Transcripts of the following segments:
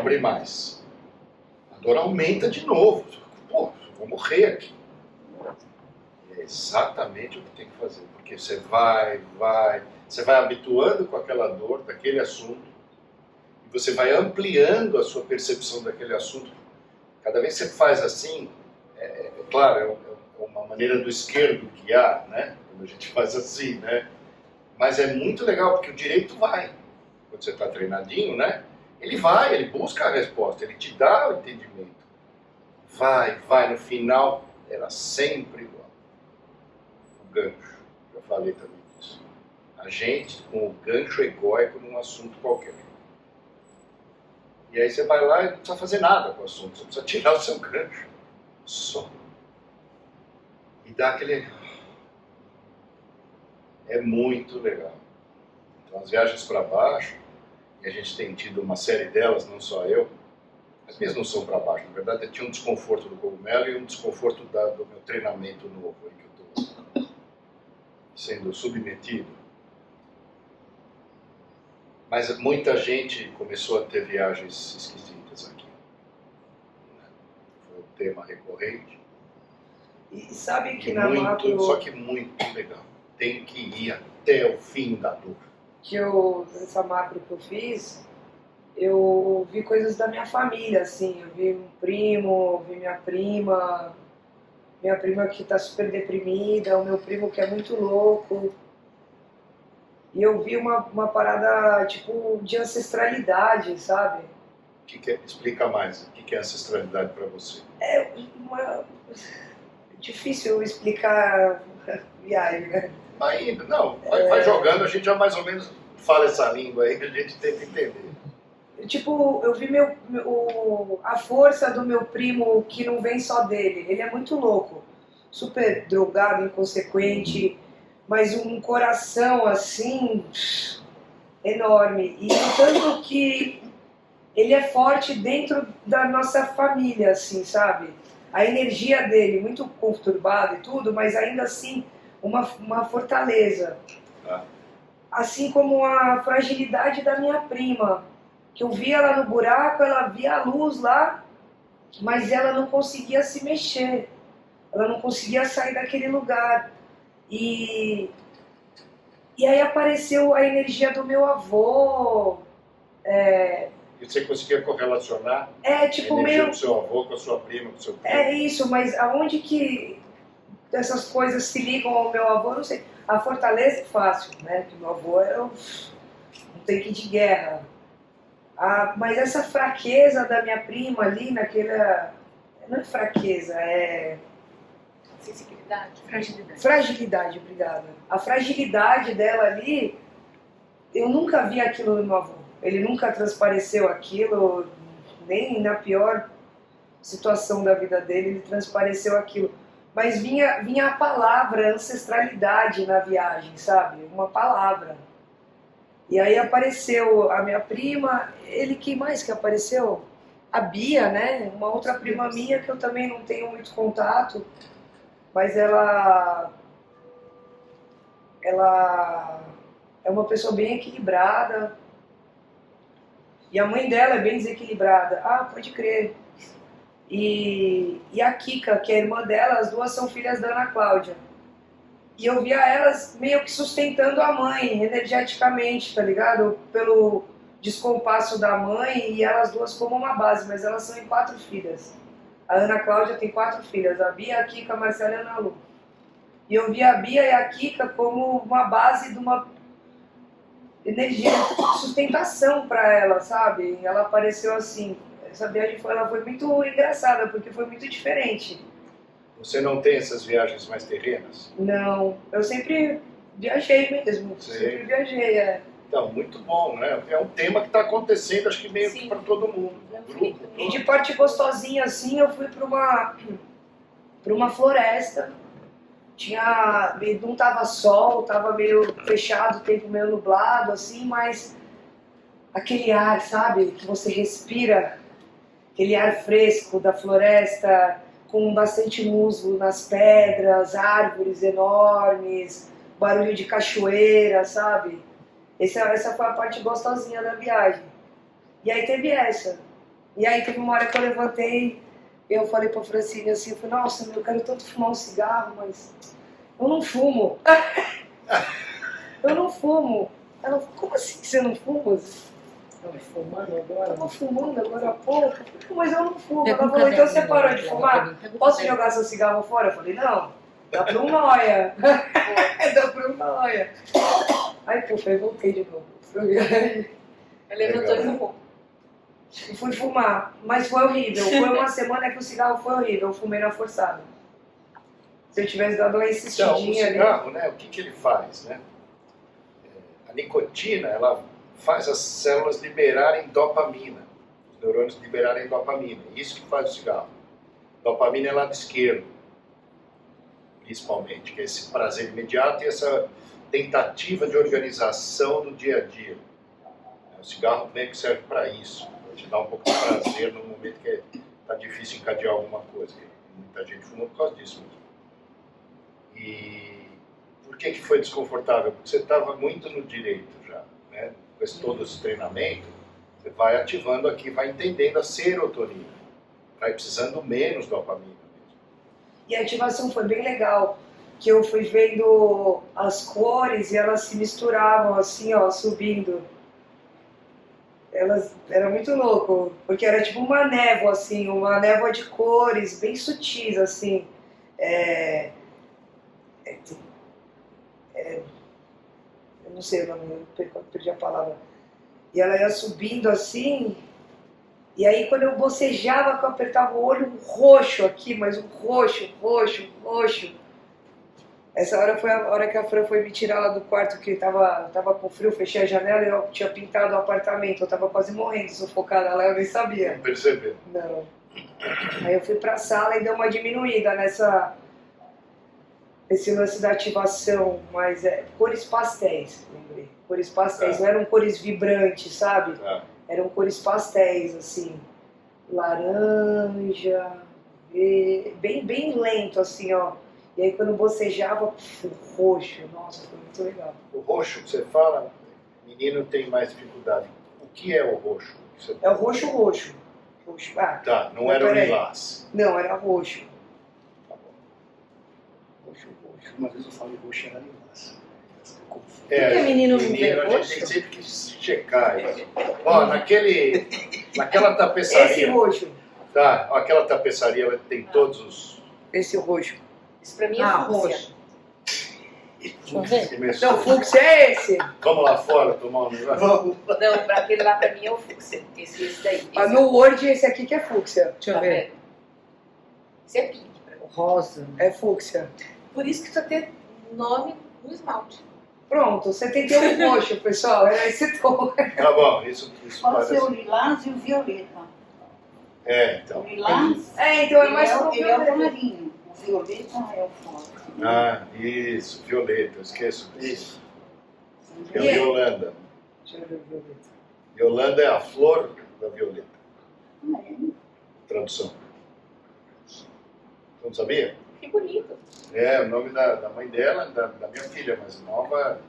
abrir mais. A dor aumenta de novo. Pô, eu vou morrer aqui. E é exatamente o que tem que fazer. Porque você vai habituando com aquela dor, daquele assunto, e você vai ampliando a sua percepção daquele assunto. Cada vez que você faz assim, claro, é uma maneira do esquerdo guiar, né? Quando a gente faz assim, né? Mas é muito legal, porque o direito vai. Quando você está treinadinho, né? Ele busca a resposta, ele te dá o entendimento. Vai, no final, era sempre igual. O gancho, já falei também disso. A gente com o gancho egóico num assunto qualquer. E aí você vai lá e não precisa fazer nada com o assunto, você precisa tirar o seu gancho. Só. E dá aquele... É muito legal. Então as viagens para baixo, e a gente tem tido uma série delas, não só eu, as minhas não são para baixo, na verdade eu tinha um desconforto do cogumelo e um desconforto do meu treinamento novo, aí que eu estou sendo submetido. Mas muita gente começou a ter viagens esquisitas aqui. Foi um tema recorrente. E sabe que Só que muito legal. Tem que ir até o fim da dor. Nessa macro que eu fiz, eu vi coisas da minha família, assim. Eu vi um primo, vi minha prima que tá super deprimida, o meu primo que é muito louco. E eu vi uma parada, tipo, de ancestralidade, sabe? Explica mais, o que é ancestralidade para você? É difícil explicar viagem, né? Ainda, não, vai jogando, a gente já mais ou menos fala essa língua aí que a gente tenta entender. Tipo, eu vi a força do meu primo que não vem só dele. Ele é muito louco, super drogado, inconsequente, mas um coração assim enorme. E tanto que ele é forte dentro da nossa família, assim, sabe? A energia dele, muito conturbada e tudo, mas ainda assim uma fortaleza. Ah. Assim como a fragilidade da minha prima, que eu via ela no buraco, ela via a luz lá, mas ela não conseguia se mexer, ela não conseguia sair daquele lugar. E aí apareceu a energia do meu avô. E você conseguia correlacionar Tipo, a energia meio... do seu avô com a sua prima, com o seu primo? É isso, mas aonde que essas coisas se ligam ao meu avô, eu não sei. A fortaleza é fácil, né? Porque meu avô era um tanque de guerra. Mas essa fraqueza da minha prima ali, naquela... Não é fraqueza, é... Sensibilidade, fragilidade. Fragilidade, obrigada. A fragilidade dela ali, eu nunca vi aquilo no meu avô. Ele nunca transpareceu aquilo, nem na pior situação da vida dele, ele transpareceu aquilo. Mas vinha a palavra ancestralidade na viagem, sabe? Uma palavra. E aí apareceu a minha prima, quem mais que apareceu? A Bia, né? Uma outra prima minha que eu também não tenho muito contato, mas ela é uma pessoa bem equilibrada. E a mãe dela é bem desequilibrada. Ah, pode crer. E a Kika, que é a irmã dela, as duas são filhas da Ana Cláudia. E eu via elas meio que sustentando a mãe, energeticamente, tá ligado? Pelo descompasso da mãe e elas duas como uma base, mas elas são em 4 filhas. A Ana Cláudia tem 4 filhas, a Bia, a Kika, a Marcela e a Ana Lu. E eu via a Bia e a Kika como uma base de uma energia de sustentação para ela, sabe? Ela apareceu assim. Essa viagem ela foi muito engraçada, porque foi muito diferente. Você não tem essas viagens mais terrenas? Não, eu sempre viajei mesmo. Sim. Sempre viajei, Então, muito bom, né? É um tema que está acontecendo, acho que meio que para todo mundo. Grupo, E de parte gostosinha, assim, eu fui para uma floresta. Não tava sol, tava meio fechado, tempo meio nublado, assim, mas aquele ar, sabe, que você respira, aquele ar fresco da floresta, com bastante musgo nas pedras, árvores enormes, barulho de cachoeira, sabe? Essa foi a parte gostosinha da viagem. E aí teve essa. E aí teve uma hora que eu levantei e eu falei pra Francine assim, eu falei, nossa, eu quero tanto fumar um cigarro, mas eu não fumo. Eu não fumo. Ela falou, como assim você não fuma? Tava fumando agora? Tava fumando agora há pouco, mas eu não fumo. Pega Ela um falou, então você caderninho parou aí, de Bela, fumar? pra mim. Pega um Posso caderno. jogar seu cigarro fora? Eu falei, não, dá pra um noia. Dá pra um noia. Aí, puf, aí voltei de novo. Ela levantou e fumou. E fui fumar, mas foi horrível. Foi uma semana que o cigarro foi horrível, eu fumei na forçada. Se eu tivesse dado uma Então, o insistidinha ali... cigarro, né, o que ele faz, né? A nicotina, ela faz as células liberarem dopamina, os neurônios liberarem dopamina. Isso que faz o cigarro. Dopamina é lado esquerdo, principalmente, que é esse prazer imediato e essa tentativa de organização do dia a dia. O cigarro meio que serve para isso, para te dar um pouco de prazer no momento que está difícil encadear alguma coisa. Muita gente fuma por causa disso mesmo. E por que foi desconfortável? Porque você estava muito no direito já, né? Com todo esse treinamento, você vai ativando aqui, vai entendendo a serotonina, vai precisando menos dopamina mesmo. E a ativação foi bem legal, que eu fui vendo as cores e elas se misturavam assim, ó, subindo. Elas era muito louco, porque era tipo uma névoa assim, uma névoa de cores bem sutis assim. Eu não sei o nome, eu perdi a palavra. E ela ia subindo assim, e aí quando eu bocejava, que eu apertava o olho, um roxo aqui, mas um roxo. Essa hora foi a hora que a Fran foi me tirar lá do quarto, que tava com frio, fechei a janela e eu tinha pintado o apartamento, eu tava quase morrendo, sufocada lá, eu nem sabia. Não percebeu? Não. Aí eu fui pra sala e deu uma diminuída nesse lance da ativação, mas cores pastéis, lembrei. Cores pastéis, não eram cores vibrantes, sabe? Eram cores pastéis, assim, laranja, bem lento, assim, ó. E aí quando bocejava, roxo, nossa, foi muito legal. O roxo que você fala, menino tem mais dificuldade. O que é o roxo? É o roxo. Roxo. Ah, Tá, não era o peraí. lilás. Não, era roxo. Tá bom. Roxo. Uma vez eu falei roxo era lilás. Por que menino não vê a gente roxo? tem sempre que checar isso. Ó, naquela tapeçaria. Esse roxo. Tá, ó, aquela tapeçaria ela tem todos os. Esse roxo. Isso pra mim é fúcsia. roxo. Deixa eu ver. Começou. Não, o fluxo é esse. Vamos lá fora tomar um negócio? Vamos. Não, pra aquele lá pra mim é o fúcsia. Esse daí. Ah, no Word, esse aqui que é fúcsia. Deixa eu Tá ver. vendo? Esse é pink pra mim. Rosa. É fúcsia. Por isso que precisa ter nome no esmalte. Pronto, 71 roxo, pessoal. Era esse tom. Tá bom, isso Pode ser o parece. lilás e o violeta. Então. O lilás Então é mais pro ele é o violeta. clarinho. O violeta é o forte. Ah, isso, violeta, eu esqueço disso. Isso. Que é o violanda. Deixa eu ver o violeta. Violanda é a flor da violeta. Tradução. Você não sabia? Que bonito. É, o nome da mãe dela, da minha filha mais nova,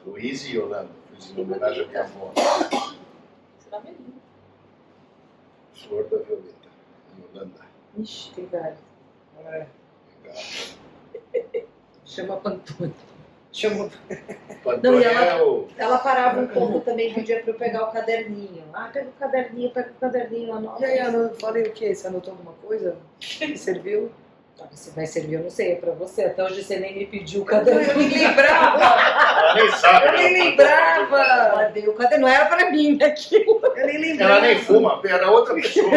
é Luísa Yolanda. Fiz em homenagem à minha avó. Esse nome é lindo. Flor da violeta. Yolanda. Ixi, tem vários. É. Legal. Chama Pantone. Chama... Pantone Não, e ela- é o. Ela parava um pouco também, pedia pra eu pegar o caderninho. Ah, pega o caderninho, anota. E aí, Ana, eu falei o quê? Você anotou alguma coisa? Que serviu? Ah, se vai servir, eu não sei, é pra você. Até hoje você nem me pediu o Eu nem caderninho. lembrava! Ela nem sabe. Eu nem lembrava! Guardei o caderno, não era pra mim aquilo. Eu nem lembrava! Ela nem fuma, era outra pessoa.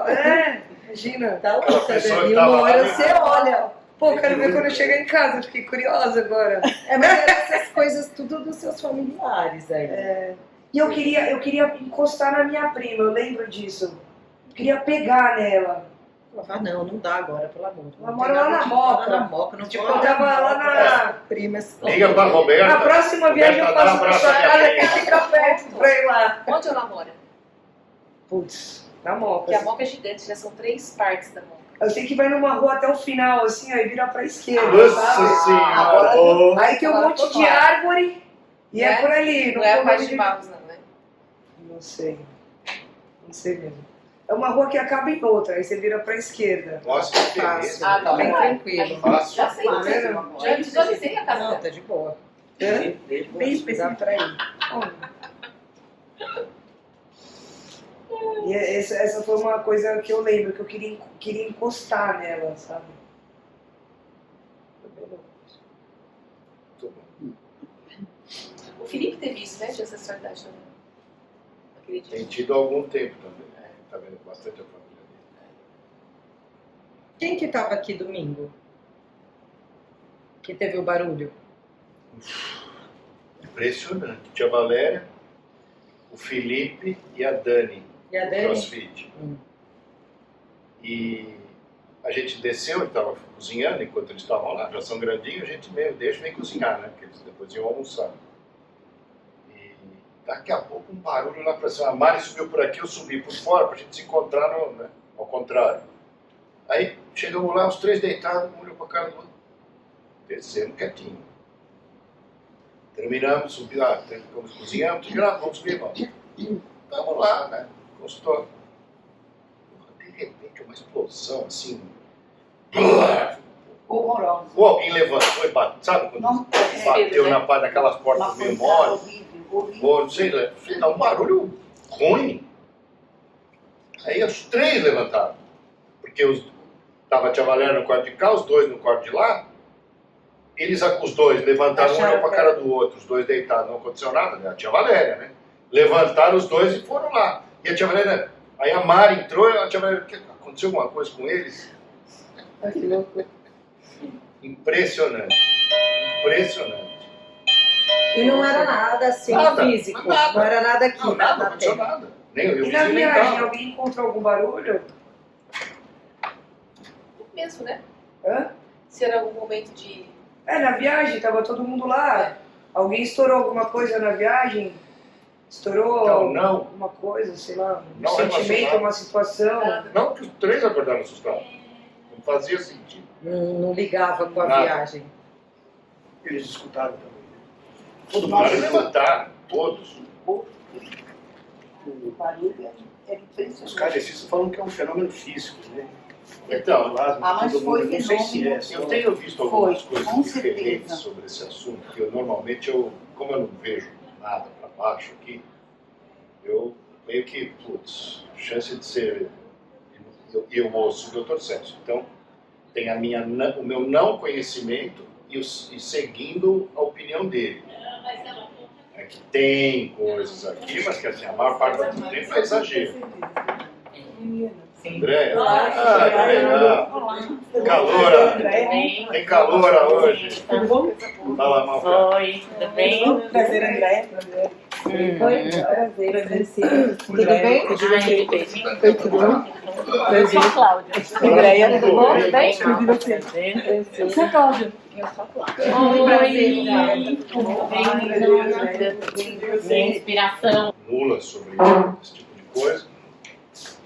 É, imagina. Tá Aquela o pessoa que caderninho, tava uma lá, hora né? você olha. Pô, quero ver quando eu chegar em casa, fiquei curiosa agora. É, mas eram essas coisas tudo dos seus familiares aí. E eu queria encostar na minha prima, eu lembro disso. Eu queria pegar nela. Eu falava, não dá agora, pelo amor. Ela Não mora tem lá nada na de- Moca. lá na Moca, não Tipo, pode. eu tava lá na... Primas. Liga pra Roberta. Na próxima viagem eu Roberta, dá um faço pra abraço sua pra casa minha que prima. fica perto pra ir lá. Onde ela mora? Putz, na Moca. Porque a Moca é gigante, já são 3 partes da Moca. Eu sei que vai numa rua até o final, assim, aí vira pra esquerda, Nossa sabe? senhora! ô. Aí tem um Agora monte foi de mal. árvore e é Né? por ali. Não é a tô parte vendo de Barros, não, né? Não sei. Não sei mesmo. É uma rua que acaba em outra, aí você vira pra esquerda. Nossa, que beleza. Ah, tá Bem bom. tranquilo. Fácil. Já sei, Tá vendo? já visualizei a casa Não, dela. tá de boa. É? Bem Dá específico. pra ir. E essa foi uma coisa que eu lembro, que eu queria encostar nela, sabe? Muito bom. O Felipe teve isso, né? De ancestralidade também. Aquele dia. Tem tido há algum tempo também. Tá vendo bastante a família dele. Quem que tava aqui domingo? Que teve o barulho? Impressionante. Tia Valéria, o Felipe e a Dani, E a do Dani? CrossFit. E a gente desceu, ele estava cozinhando enquanto eles estavam lá, já são grandinhos, a gente meio deixa vem cozinhar, né? Porque eles depois iam almoçar. E daqui a pouco um barulho lá para cima. A Mari subiu por aqui, eu subi por fora para a gente se encontrar né? Ao contrário. Aí chegamos lá, os três deitados, um olhou para a cara do outro. Descemos quietinho. Terminamos, subimos lá, cozinhamos, vamos subir, vamos. Estamos lá, né? Gostou. De repente, uma explosão assim. Horrorosa. Ou alguém levantou e bateu, sabe quando Não, bateu né? na parte daquelas portas uma meio pancada mole? horrível, horrível. Ou não sei lá, um barulho ruim. Aí os três levantaram. Porque estava a tia Valéria no quarto de cá, os dois no quarto de lá. Os dois levantaram, um Acharam olhou para a cara do outro, os dois deitados, não aconteceu nada, né? A tia Valéria, né? Levantaram os dois e foram lá. E a tia Valéria, aí a Mari entrou e a tia Valéria, aconteceu alguma coisa com eles? Ai, que louco. Impressionante. Impressionante. E não era nada assim Nada, físico. nada. Não era nada aqui, Não, nada, não na aconteceu terra. nada. Nem eu E na nem viagem, tava. alguém encontrou algum barulho? Mesmo, né? Hã? Se era algum momento de. Na viagem, tava todo mundo lá. Alguém estourou alguma coisa na viagem? Estourou Então, não. alguma coisa, sei lá, um Não sentimento, relacionado. uma situação? Nada. Não que os três acordaram assustados. Não fazia sentido. Não ligava com a Nada. viagem. Eles escutaram também. Todo mundo levantaram, todos. O barulho era Os impressionante. kardecistas falam que é um fenômeno físico, né? Então, Plasma, mas todo foi mundo, não sei se é. fenômeno. eu tenho visto algumas Foi, com coisas diferentes certeza. sobre esse assunto, que eu normalmente, como eu não vejo nada para baixo aqui, eu meio que, putz, chance de ser, eu ouço o Dr. Celso. Então, tem o meu não conhecimento e seguindo a opinião dele. É que tem coisas aqui, mas que assim, a maior parte do tempo é exagero. Andréia? Ah, legal. Olá. Calora! Bem? Tem calora hoje. Tudo bom? Fala, Malca. Oi, tudo bem? Prazer, André. Oi, prazer, Francisco. Tudo bem? Ai, Oi, tudo bom? eu sou a Cláudia. Andréia, tudo bom? Tudo bem? Tudo e você? Prazer. Você é Cláudia. Eu sou a Cláudia. Oi, Tudo bem? Minha Você? inspiração. Nula sobre esse tipo de coisa.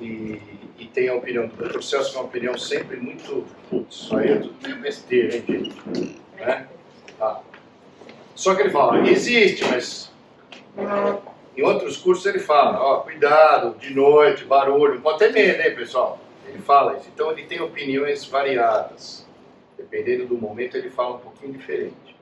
E tem a opinião do Dr. Celso, que é uma opinião sempre muito. Putz, isso aí é tudo meio besteira, hein, gente? Né? Tá. Só que ele fala, existe, mas. Em outros cursos ele fala, ó, cuidado, de noite, barulho, não pode ter medo, hein, pessoal? Ele fala isso. Então ele tem opiniões variadas. Dependendo do momento, ele fala um pouquinho diferente.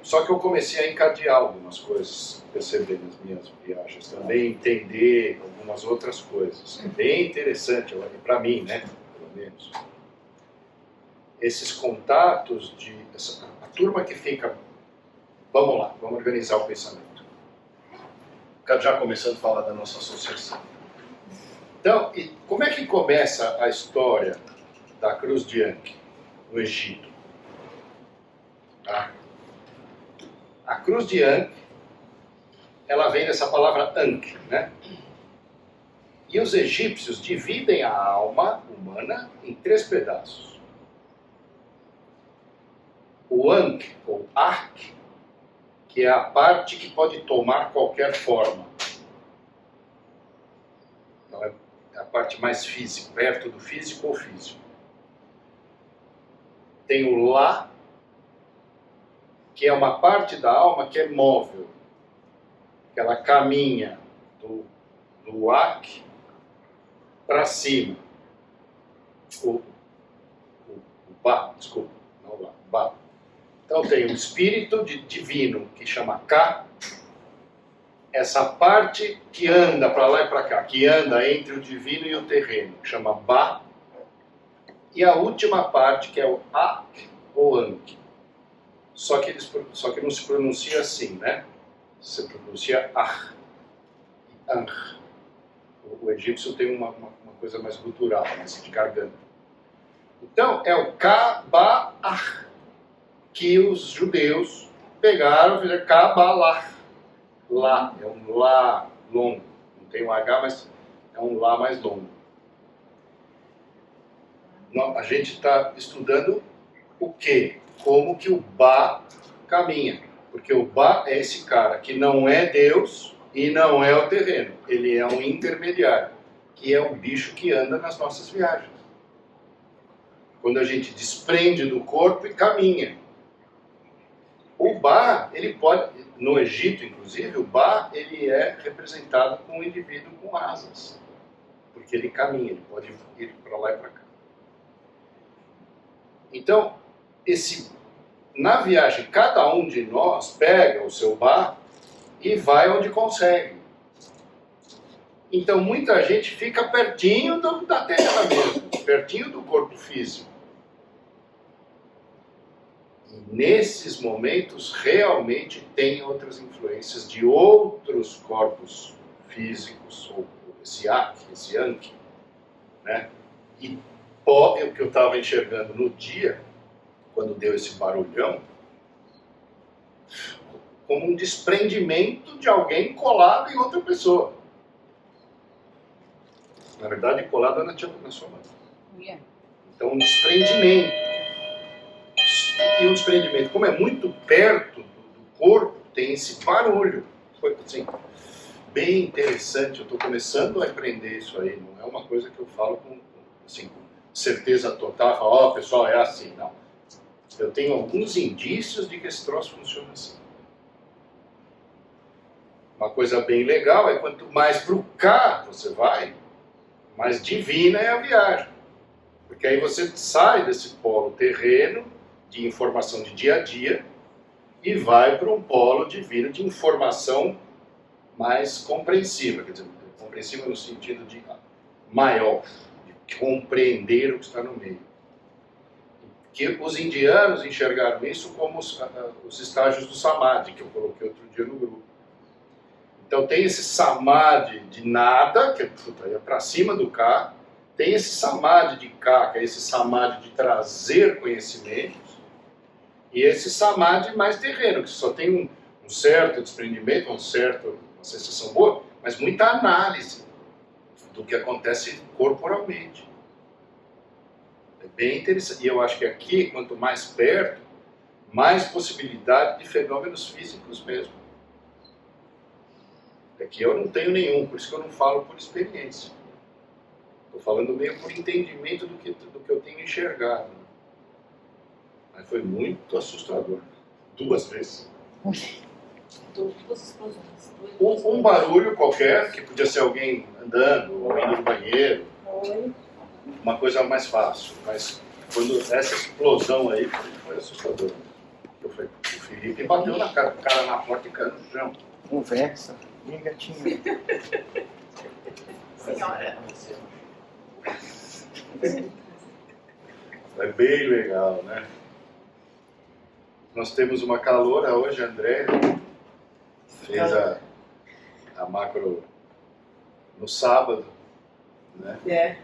Só que eu comecei a encadear algumas coisas, perceber nas minhas viagens também, entender algumas outras coisas. É bem interessante, para mim, né? Pelo menos. Esses contatos a turma que fica. Vamos lá, vamos organizar o pensamento. Já começando a falar da nossa associação. Então, como é que começa a história da Cruz de Ankh no Egito? Tá? A Cruz de Ankh, ela vem dessa palavra Ankh, né? E os egípcios dividem a alma humana em 3 pedaços. O Ankh, ou Ark, que é a parte que pode tomar qualquer forma. Então é a parte mais física, perto do físico ou físico. Tem o La, que é uma parte da alma que é móvel, que ela caminha do do Ak para cima. O Ba, desculpa, não o Ba. Então tem o espírito divino que chama Ka, essa parte que anda para lá e para cá, que anda entre o divino e o terreno, que chama Ba, e a última parte que é o Ak ou Anki. Só que não se pronuncia assim, né? Se pronuncia Ah. Ah. O egípcio tem uma coisa mais gutural, mais de garganta. Então, é o Ka-Ba-Ah, que os judeus pegaram e fizeram Kabbalah. Lá, é um Lá longo. Não tem um H, mas é um Lá mais longo. A gente está estudando o quê? Como que o Ba caminha. Porque o Ba é esse cara que não é Deus e não é o terreno. Ele é um intermediário, que é o bicho que anda nas nossas viagens. Quando a gente desprende do corpo e caminha. O Ba, ele pode, no Egito inclusive, o Ba ele é representado com um indivíduo com asas. Porque ele caminha, ele pode ir para lá e para cá. Então, na viagem, cada um de nós pega o seu Ba e vai onde consegue. Então, muita gente fica pertinho da Terra mesmo, pertinho do corpo físico. E nesses momentos, realmente tem outras influências de outros corpos físicos, ou esse Ak, esse Anki, né? E o que eu estava enxergando no dia, quando deu esse barulhão, como um desprendimento de alguém colado em outra pessoa. Na verdade, colado na sua mão. Então, um desprendimento. E um desprendimento, como é muito perto do corpo, tem esse barulho. Foi assim, bem interessante. Eu estou começando a aprender isso aí. Não é uma coisa que eu falo com certeza total. Falo, pessoal, é assim. Não. Eu tenho alguns indícios de que esse troço funciona assim. Uma coisa bem legal é quanto mais para o cá você vai, mais divina é a viagem. Porque aí você sai desse polo terreno de informação de dia a dia e vai para um polo divino de informação mais compreensiva. Quer dizer, compreensiva no sentido de maior, de compreender o que está no meio. Que os indianos enxergaram isso como os estágios do Samadhi, que eu coloquei outro dia no grupo. Então tem esse Samadhi de nada, que é para cima do Ka, tem esse Samadhi de Ka, que é esse Samadhi de trazer conhecimentos, e esse Samadhi mais terreno, que só tem um certo desprendimento, uma sensação boa, mas muita análise do que acontece corporalmente. É bem interessante. E eu acho que aqui, quanto mais perto, mais possibilidade de fenômenos físicos mesmo. Aqui eu não tenho nenhum, por isso que eu não falo por experiência. Estou falando meio por entendimento do que eu tenho enxergado. Mas foi muito assustador. 2 vezes. Duas explosões. Um barulho qualquer, que podia ser alguém andando, ou indo no banheiro. Uma coisa mais fácil. Mas quando essa explosão aí foi assustador. Eu falei, o Felipe bateu na cara na porta e caiu no chão. Conversa. E aí, gatinho? Senhora. É bem legal, né? Nós temos uma caloura hoje, André fez a macro no sábado, né? É.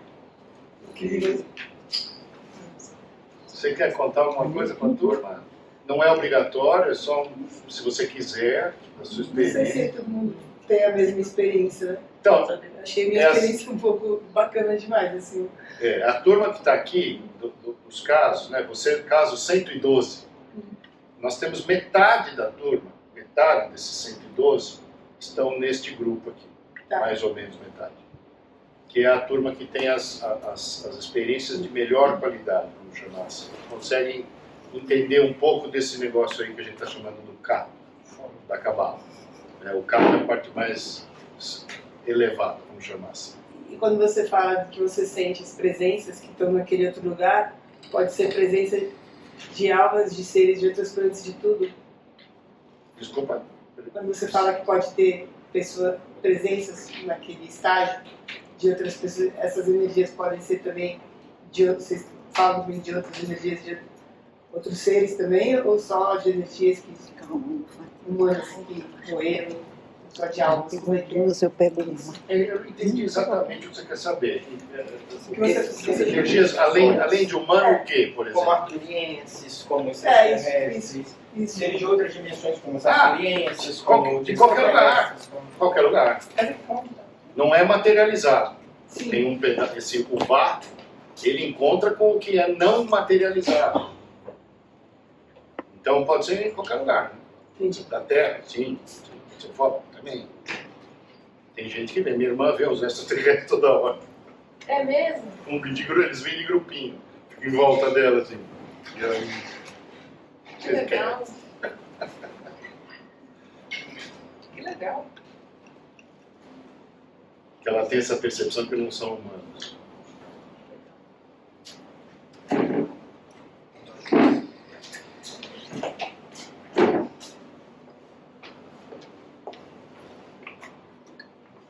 Você quer contar alguma coisa para a turma? Não é obrigatório, é só se você quiser, a sua Não sei se experiência. todo mundo tem a mesma experiência, né? Então, Achei minha experiência um pouco bacana demais, assim. a turma que está aqui, dos casos, né? Você, caso 112, nós temos metade da turma, metade desses 112 estão neste grupo aqui, Tá. mais ou menos metade. Que é a turma que tem as experiências de melhor qualidade, vamos chamar assim. Conseguem entender um pouco desse negócio aí que a gente está chamando do Ka, da Kabbalah. O Ka é a parte mais elevado, vamos chamar assim. E quando você fala que você sente as presenças que estão naquele outro lugar, pode ser presença de almas, de seres, de outros planetas, de tudo. Desculpa. Quando você fala que pode ter presenças naquele estágio de outras pessoas, essas energias podem ser também de outros, vocês falam também de outras energias de outros seres também, ou só de energias que humanas que morreram, só de almas? Como é que é? Eu pego uma. Eu não entendi exatamente o que você quer saber. Que você- Energias, além de humano, o quê, por Como exemplo? arturienses, como os É, isso, extraterrestres. Isso. Seres de outras dimensões, como os Ah, arturienses, de como os qualquer lugar. extraterrestres, como- Qualquer lugar. Não é materializado. Sim. Tem um pedaço, o Bach, ele encontra com o que é não materializado. Então pode ser em qualquer lugar. Entendi. Da Terra, sim. Você fala também. Tem gente que vê. Minha irmã vê os extraterrestres toda hora. É mesmo? Eles vêm de grupinho. Fica em volta dela, assim. E aí, Que legal. Que legal. que ela tem essa percepção que não são humanos.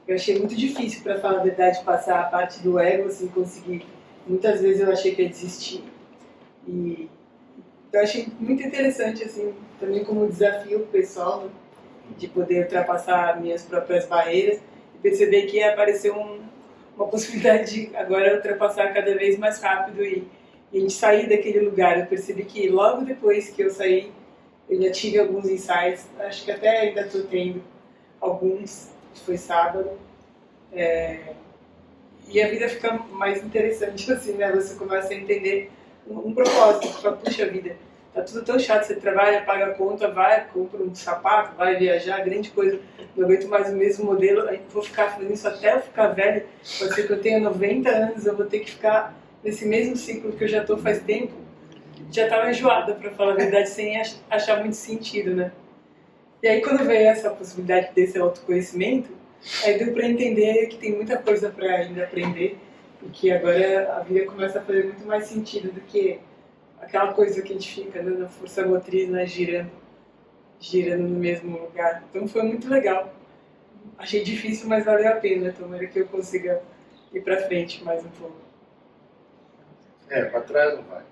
Eu achei muito difícil, para falar a verdade, passar a parte do ego, assim, conseguir. Muitas vezes eu achei que ia desistir. E eu achei muito interessante, assim, também como desafio pessoal, né, de poder ultrapassar minhas próprias barreiras e perceber que ia aparecer uma possibilidade de agora ultrapassar cada vez mais rápido e a gente sair daquele lugar. Eu percebi que logo depois que eu saí, eu já tive alguns insights, acho que até ainda estou tendo alguns. Foi sábado, e a vida fica mais interessante, assim, né? Você começa a entender um propósito. Você fala, puxa vida, tá tudo tão chato, você trabalha, paga a conta, vai, compra um sapato, vai viajar, grande coisa, não aguento mais o mesmo modelo, aí vou ficar fazendo isso até eu ficar velho, pode ser que eu tenha 90 anos, eu vou ter que ficar nesse mesmo ciclo que eu já tô faz tempo. Já estava enjoada, para falar a verdade, sem achar muito sentido, né? E aí quando veio essa possibilidade desse autoconhecimento, aí deu para entender que tem muita coisa para ainda aprender e que agora a vida começa a fazer muito mais sentido do que aquela coisa que a gente fica, né, na força motriz, né, girando no mesmo lugar. Então foi muito legal. Achei difícil, mas valeu a pena. Tomara que eu consiga ir para frente mais um pouco. Para trás não vai.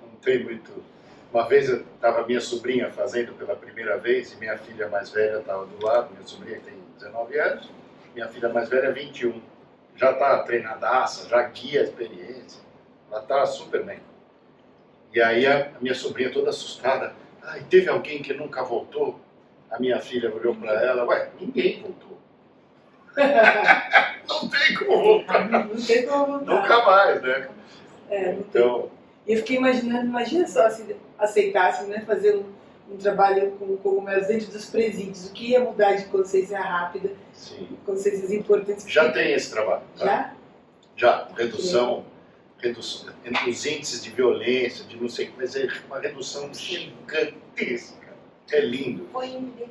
Não tem muito. Uma vez eu estava minha sobrinha fazendo pela primeira vez e minha filha mais velha estava do lado. Minha sobrinha tem 19 anos, minha filha mais velha 21. Já está treinadaça, já guia a experiência. Ela está super bem. E aí a minha sobrinha toda assustada. E teve alguém que nunca voltou? A minha filha olhou para ela, ué, ninguém voltou. Não tem como voltar. Não tem como voltar. Nunca mais, né? Não tem. Então, E eu fiquei imaginando, imagina só se aceitasse, né, fazer um trabalho com cogumelos dentro dos presídios, o que ia mudar de consciência rápida, sim. consciências importantes. Já tem esse trabalho. Tá? Já? Já. Redução entre os índices de violência, de não sei o que, mas é uma redução gigantesca. É lindo. Foi em MDMA.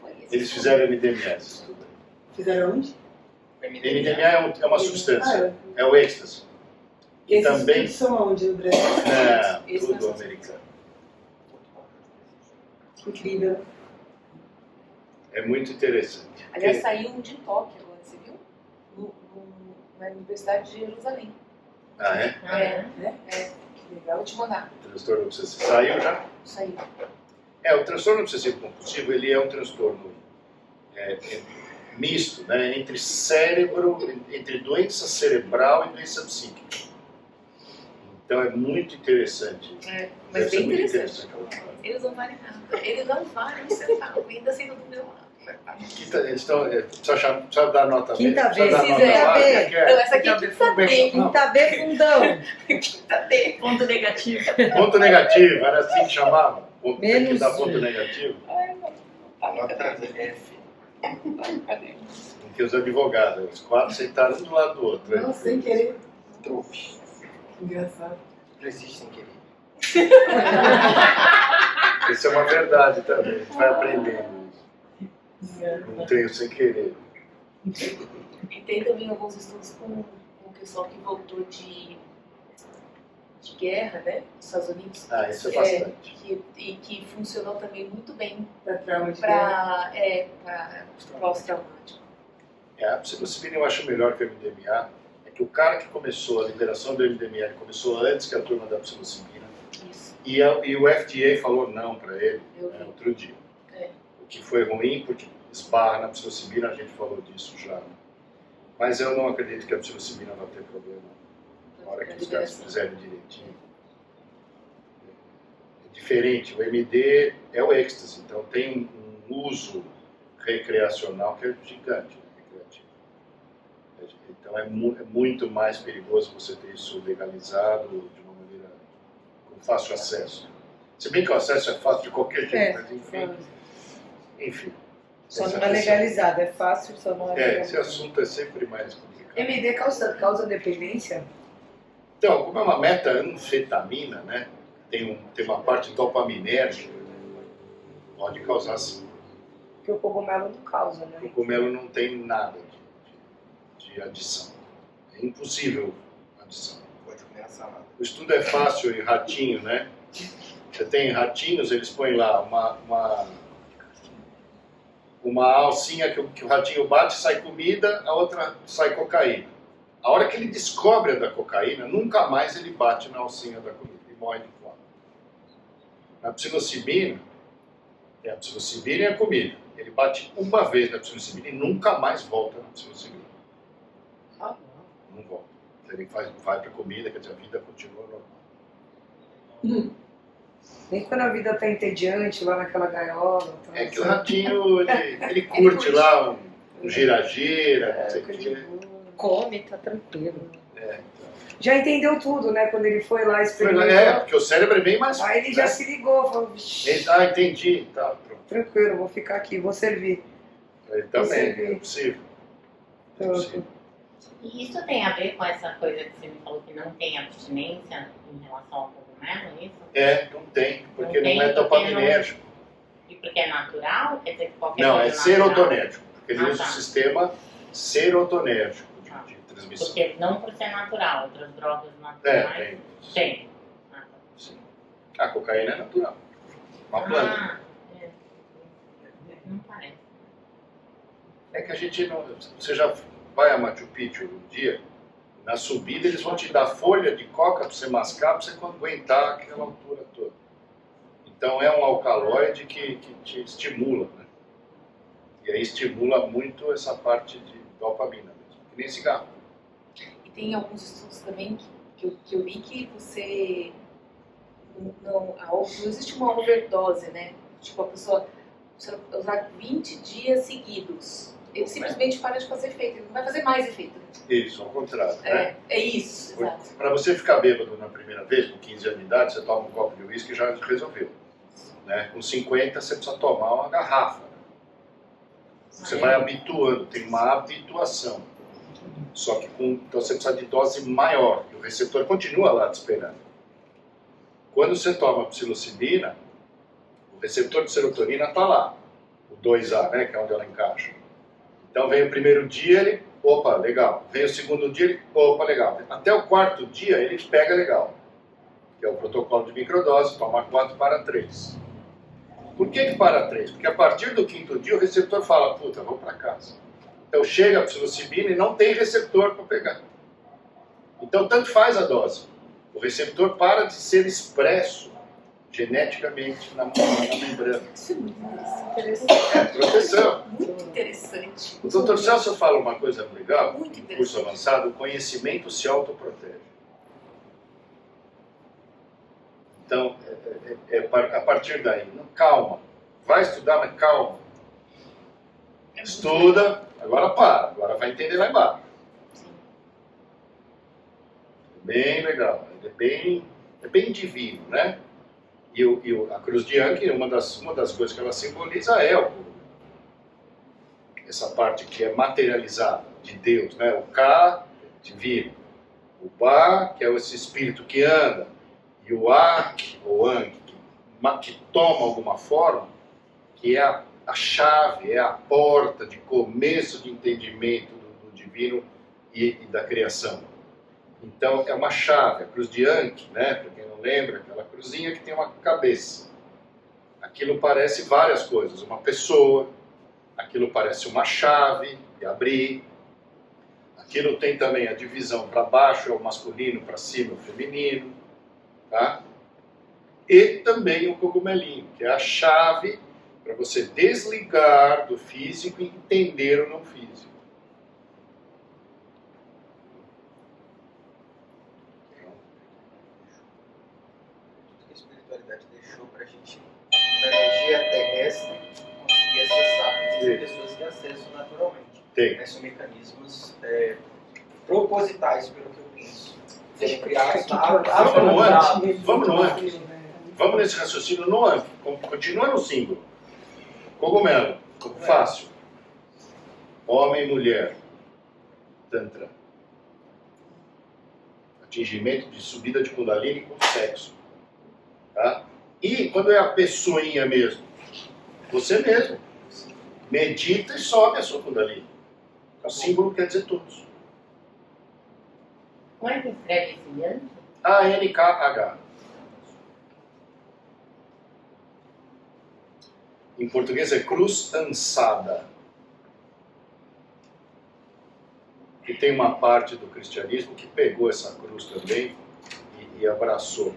Foi esse. Eles fizeram MDMS. Tudo. Fizeram onde? MDMA é uma substância, Ah, é o êxtase. e esses também- estudos são onde no Brasil? É, tudo americano. Incrível. É muito interessante. Aliás, Porque- saiu um de Tóquio agora, você viu? Na Universidade de Jerusalém. Ah, é? Que legal. Vou te mandar. Transtorno obsessivo. Saiu já? Saiu. O transtorno obsessivo compulsivo, ele é um transtorno misto, né, entre cérebro, entre doença cerebral e doença psíquica. Então é muito interessante. Mas Deve ser bem muito interessante. Eles não valem nada. Eles não valem um centavo. Ainda assim do meu lado. Eles estão. Precisa dar nota B. Quinta Precisa B. dar Precisa, nota é. lá, Quinta B. que é? Não, essa aqui é quinta B. Quinta B fundão. Quinta B. Ponto negativo. Ponto negativo, era assim que chamava. Tem que Menos dar ponto negativo. Nota F. Porque os advogados, os quatro sentaram um do lado do outro. né? Não, sem querer. Trufe. Engraçado. Não existe sem querer. Isso é uma verdade também, a gente vai aprendendo isso. Não tenho sem querer. E tem também alguns estudos com o pessoal que voltou de guerra, né? Dos Estados Unidos. Ah, isso é bastante. E que funcionou também muito bem Pra trauma de guerra. para pós-traumático. A psilocibina eu acho melhor que o MDMA. É que o cara que começou a liberação do MDMA, ele começou antes que a turma da psilocibina. Isso. E o FDA falou não para ele Eu vi. outro dia. É. O que foi ruim, porque esbarra na psilocibina, a gente falou disso já. Né? Mas eu não acredito que a psilocibina vai ter problema na hora que os caras fizerem direitinho. É diferente, o MD é o êxtase, então tem um uso recreacional que é gigante, né? Recreativo. Então é muito mais perigoso você ter isso legalizado de uma maneira com fácil acesso. Se bem que o acesso é fácil de qualquer jeito, mas enfim. Só não é legalizado, é fácil, só não é legalizado. Esse assunto é sempre mais complicado. MD causa dependência? Então, como é uma metanfetamina, né? Tem uma parte dopaminérgica, pode causar sim. Porque o cogumelo não causa, O né? cogumelo não tem nada de adição. É impossível adição. Pode comer a salada. O estudo é fácil em ratinho, né? Você tem ratinhos, eles põem lá uma alcinha que o ratinho bate, sai comida, a outra sai cocaína. A hora que ele descobre a da cocaína, nunca mais ele bate na alcinha da comida e morre de fome. Na psilocibina, é a psilocibina e a comida. Ele bate uma vez na psilocibina e nunca mais volta na psilocibina. Não volta. Ele vai para a comida, quer dizer, a vida continua normal. Nem quando a vida tá entediante lá naquela gaiola. Tá, É que o ratinho, ele curte lá um gira-gira, não sei o quê. Come, tá tranquilo. Já entendeu tudo, né? Quando ele foi lá experimentar. É, porque o cérebro é bem mais... Aí ele já se ligou, falou, "Vixe, Entendi. Tá, pronto. tranquilo, vou ficar aqui, vou servir." Ele também, Você é possível. É Pronto. possível. E isso tem a ver com essa coisa que você me falou que não tem abstinência em relação ao cogumelo, isso? Não tem, porque Não tem, não é porque dopaminérgico. E porque é natural? Quer dizer que qualquer Não, é coisa natural? serotonérgico. Porque ele Ah, usa tá. o sistema serotonérgico de transmissão. Porque não por ser natural, outras drogas naturais tem. Ah, tá. Sim. A cocaína é natural. Uma planta. Ah, é. Não parece. É que a gente não... Você já vai a Machu Picchu um dia, na subida eles vão te dar folha de coca para você mascar, para você aguentar aquela altura toda. Então é um alcaloide que te estimula, né? E aí estimula muito essa parte de dopamina mesmo, que nem cigarro. E tem alguns estudos também que eu li que você não existe uma overdose, né? Tipo, a pessoa usar 20 dias seguidos, ele simplesmente para de fazer efeito, ele não vai fazer mais efeito. Isso, ao contrário. Né? É isso, exato. Para você ficar bêbado na primeira vez, com 15 anos de idade, você toma um copo de uísque e já resolveu. Né? Com 50 você precisa tomar uma garrafa. Né? Você vai habituando, tem uma habituação. Só que então você precisa de dose maior. E o receptor continua lá te esperando. Quando você toma psilocibina, o receptor de serotonina está lá. O 2A, né, que é onde ela encaixa. Então vem o primeiro dia, ele, opa, legal. Vem o segundo dia, ele, opa, legal. Até o quarto dia, ele pega legal. Que é o protocolo de microdose, toma 4 para 3. Por que para 3? Porque a partir do quinto dia, o receptor fala, puta, vou para casa. Então chega a psilocibina e não tem receptor para pegar. Então tanto faz a dose. O receptor para de ser expresso geneticamente na membrana. Isso é muito interessante. Proteção. Muito interessante. O Dr. Celso fala uma coisa legal, Muito no curso interessante. avançado, o conhecimento se autoprotege. Então, a partir daí, calma. Vai estudar, mas calma. Estuda, agora para, agora vai entender lá embaixo. Bem legal, é bem divino, né? E a cruz de Yankee, uma das coisas que ela simboliza é essa parte que é materializada de Deus, né? O Ka, divino. O Ba, que é esse espírito que anda. E o Ak, ou Ang, que toma alguma forma, que é a chave, é a porta de começo de entendimento do divino e da criação. Então é uma chave, a cruz de Anki, né? Para quem não lembra, aquela cruzinha que tem uma cabeça. Aquilo parece várias coisas, uma pessoa, aquilo parece uma chave de abrir, aquilo tem também a divisão para baixo é o masculino, para cima é o feminino, tá? E também o cogumelinho, que é a chave para você desligar do físico e entender o não físico. A espiritualidade deixou pra gente, na energia terrestre, conseguir acessar. Existem pessoas que acessam naturalmente. Tem. Mas são mecanismos propositais, pelo que eu penso. Sejam criados Vamos no antes. Vamos nesse raciocínio no antes. Continua no símbolo. Cogumelo. Fácil. Homem e mulher. Tantra. Atingimento de subida de Kundalini com sexo. Tá? E quando é a pessoinha mesmo? Você mesmo. Medita e sobe a sua Kundalini. O símbolo quer dizer todos. Como é que escreve esse Yanki? A-N-K-H. Em português é cruz ansada. E tem uma parte do cristianismo que pegou essa cruz também e abraçou.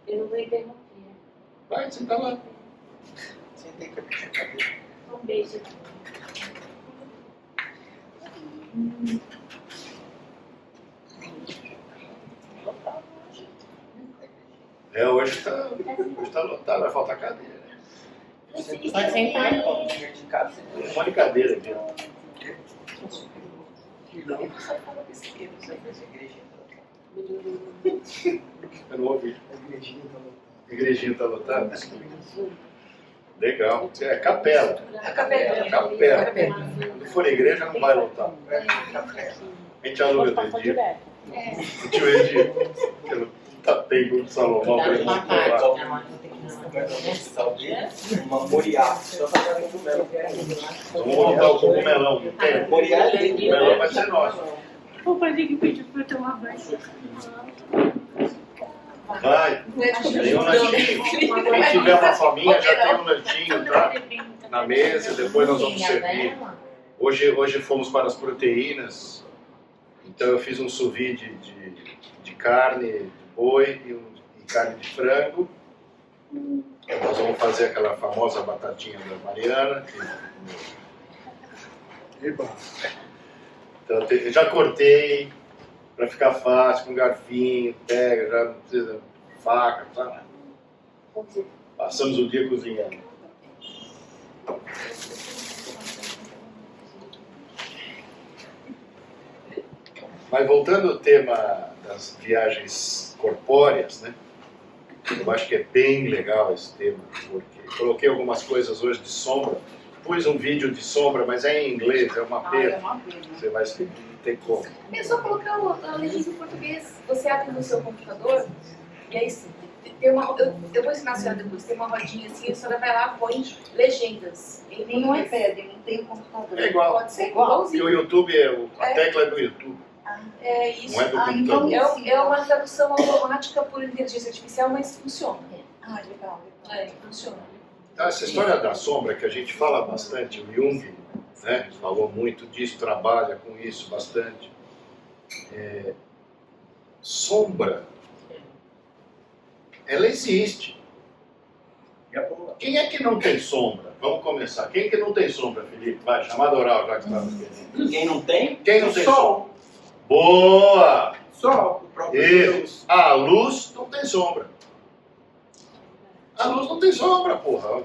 Eu não vou interromper. Vai, você tá lá. Sentei com a cabeça. Um beijo. Hoje tá lotado, vai faltar cadeira. Pode sentar, então. De casa, Tem um monte de cadeira aqui, ó. Só fala besteira, só faz Eu não ouvi. A igrejinha tá lotada? Legal. É capela. Capela. Se for igreja, não vai lotar. A gente aluga do Edir. O tio Edir, que eu tapei com o Salomão pra ele Dá montar uma lá. parte, uma moriá, só pra dar cogumelo. Vamos montar o cogumelão. Não tem? Moriá O cogumelão vai ser nosso. O padrinho pediu pra eu tomar banho. Vai. Tem um lanchinho. Quem tiver uma faminha, já tem um lanchinho, tá? Na mesa, depois nós vamos servir. Hoje fomos para as proteínas. Então eu fiz um sous vide de carne de boi e carne de frango. Nós vamos fazer aquela famosa batatinha da Mariana. Então eu já cortei para ficar fácil, com garfinho, pega, já não precisa de faca, tá? Passamos o dia cozinhando. Mas voltando ao tema das viagens corpóreas, né? Eu acho que é bem legal esse tema, porque coloquei algumas coisas hoje de sombra, pus um vídeo de sombra, mas é em inglês, é uma pena. Você vai escrever, não tem como. É só colocar a legenda em português. Você abre no seu computador e aí tem uma. Eu vou ensinar a senhora depois. Tem uma rodinha assim, a senhora vai lá e põe legendas. Tem um iPad, não tem o computador. É igual. Pode ser Porque igualzinho. o YouTube, a tecla é do YouTube, É isso. não é do então computador. É uma tradução automática por inteligência artificial, mas funciona. Legal. Funciona. Então, essa história da sombra que a gente fala bastante, o Jung, né, falou muito disso, trabalha com isso bastante. Sombra, ela existe. Quem é que não tem sombra? Vamos começar. Quem que não tem sombra, Felipe? Vai, chamada oral, já que está no querendo. Quem não tem? Quem não tem Sol. sombra? Boa! Sol, o próprio Isso. Deus. A luz não tem sombra. A luz não tem sombra, porra.